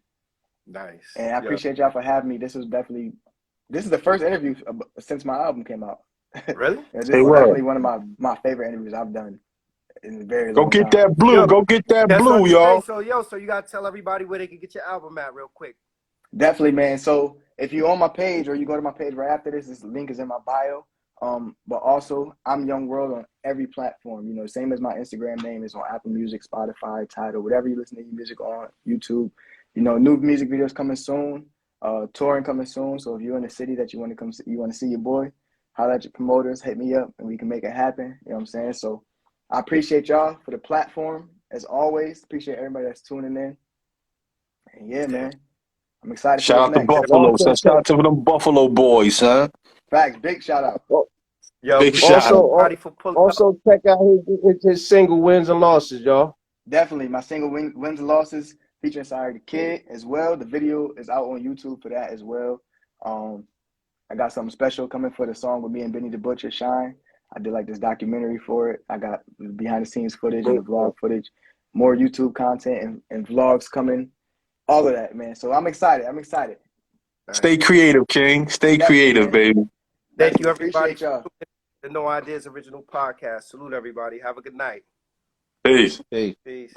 Nice. And I Yeah. appreciate y'all for having me. This is the first interview since my album came out. Really? This Say is what? definitely one of my favorite interviews I've done in a very Go long get time. that blue. Yo, Go get that that's blue, what to say. y'all. So you gotta tell everybody where they can get your album at real quick. Definitely, man. So if you're on my page or you go to my page right after this link is in my bio. But also I'm YoungWorld on every platform. You know, same as my Instagram name is on Apple Music, Spotify, Tidal, whatever you listen to your music on, YouTube. You know, new music videos coming soon, touring coming soon. So if you're in a city that you want to see your boy, holler at your promoters, hit me up, and we can make it happen. You know what I'm saying? So I appreciate y'all for the platform as always. Appreciate everybody that's tuning in. And yeah, man. I'm excited for Shout what's out to next. And Buffalo, son. Shout out to them Buffalo boys, huh? Facts, big shout out. Yo, Big we shout thank out. everybody for pulling up. also check out his single wins and losses, y'all. Definitely, my single wins and losses featuring Sorry the Kid as well. The video is out on YouTube for that as well. I got something special coming for the song with me and Benny the Butcher, Shine. I did like this documentary for it. I got behind the scenes footage and the vlog footage, more YouTube content and vlogs coming, all of that, man. So I'm excited. Stay Nice. creative, King. Stay Definitely, creative, man. baby. Thank you Definitely everybody appreciate for y'all. the No Ideas Original Podcast. Salute everybody. Have a good night. Peace. Peace. Peace.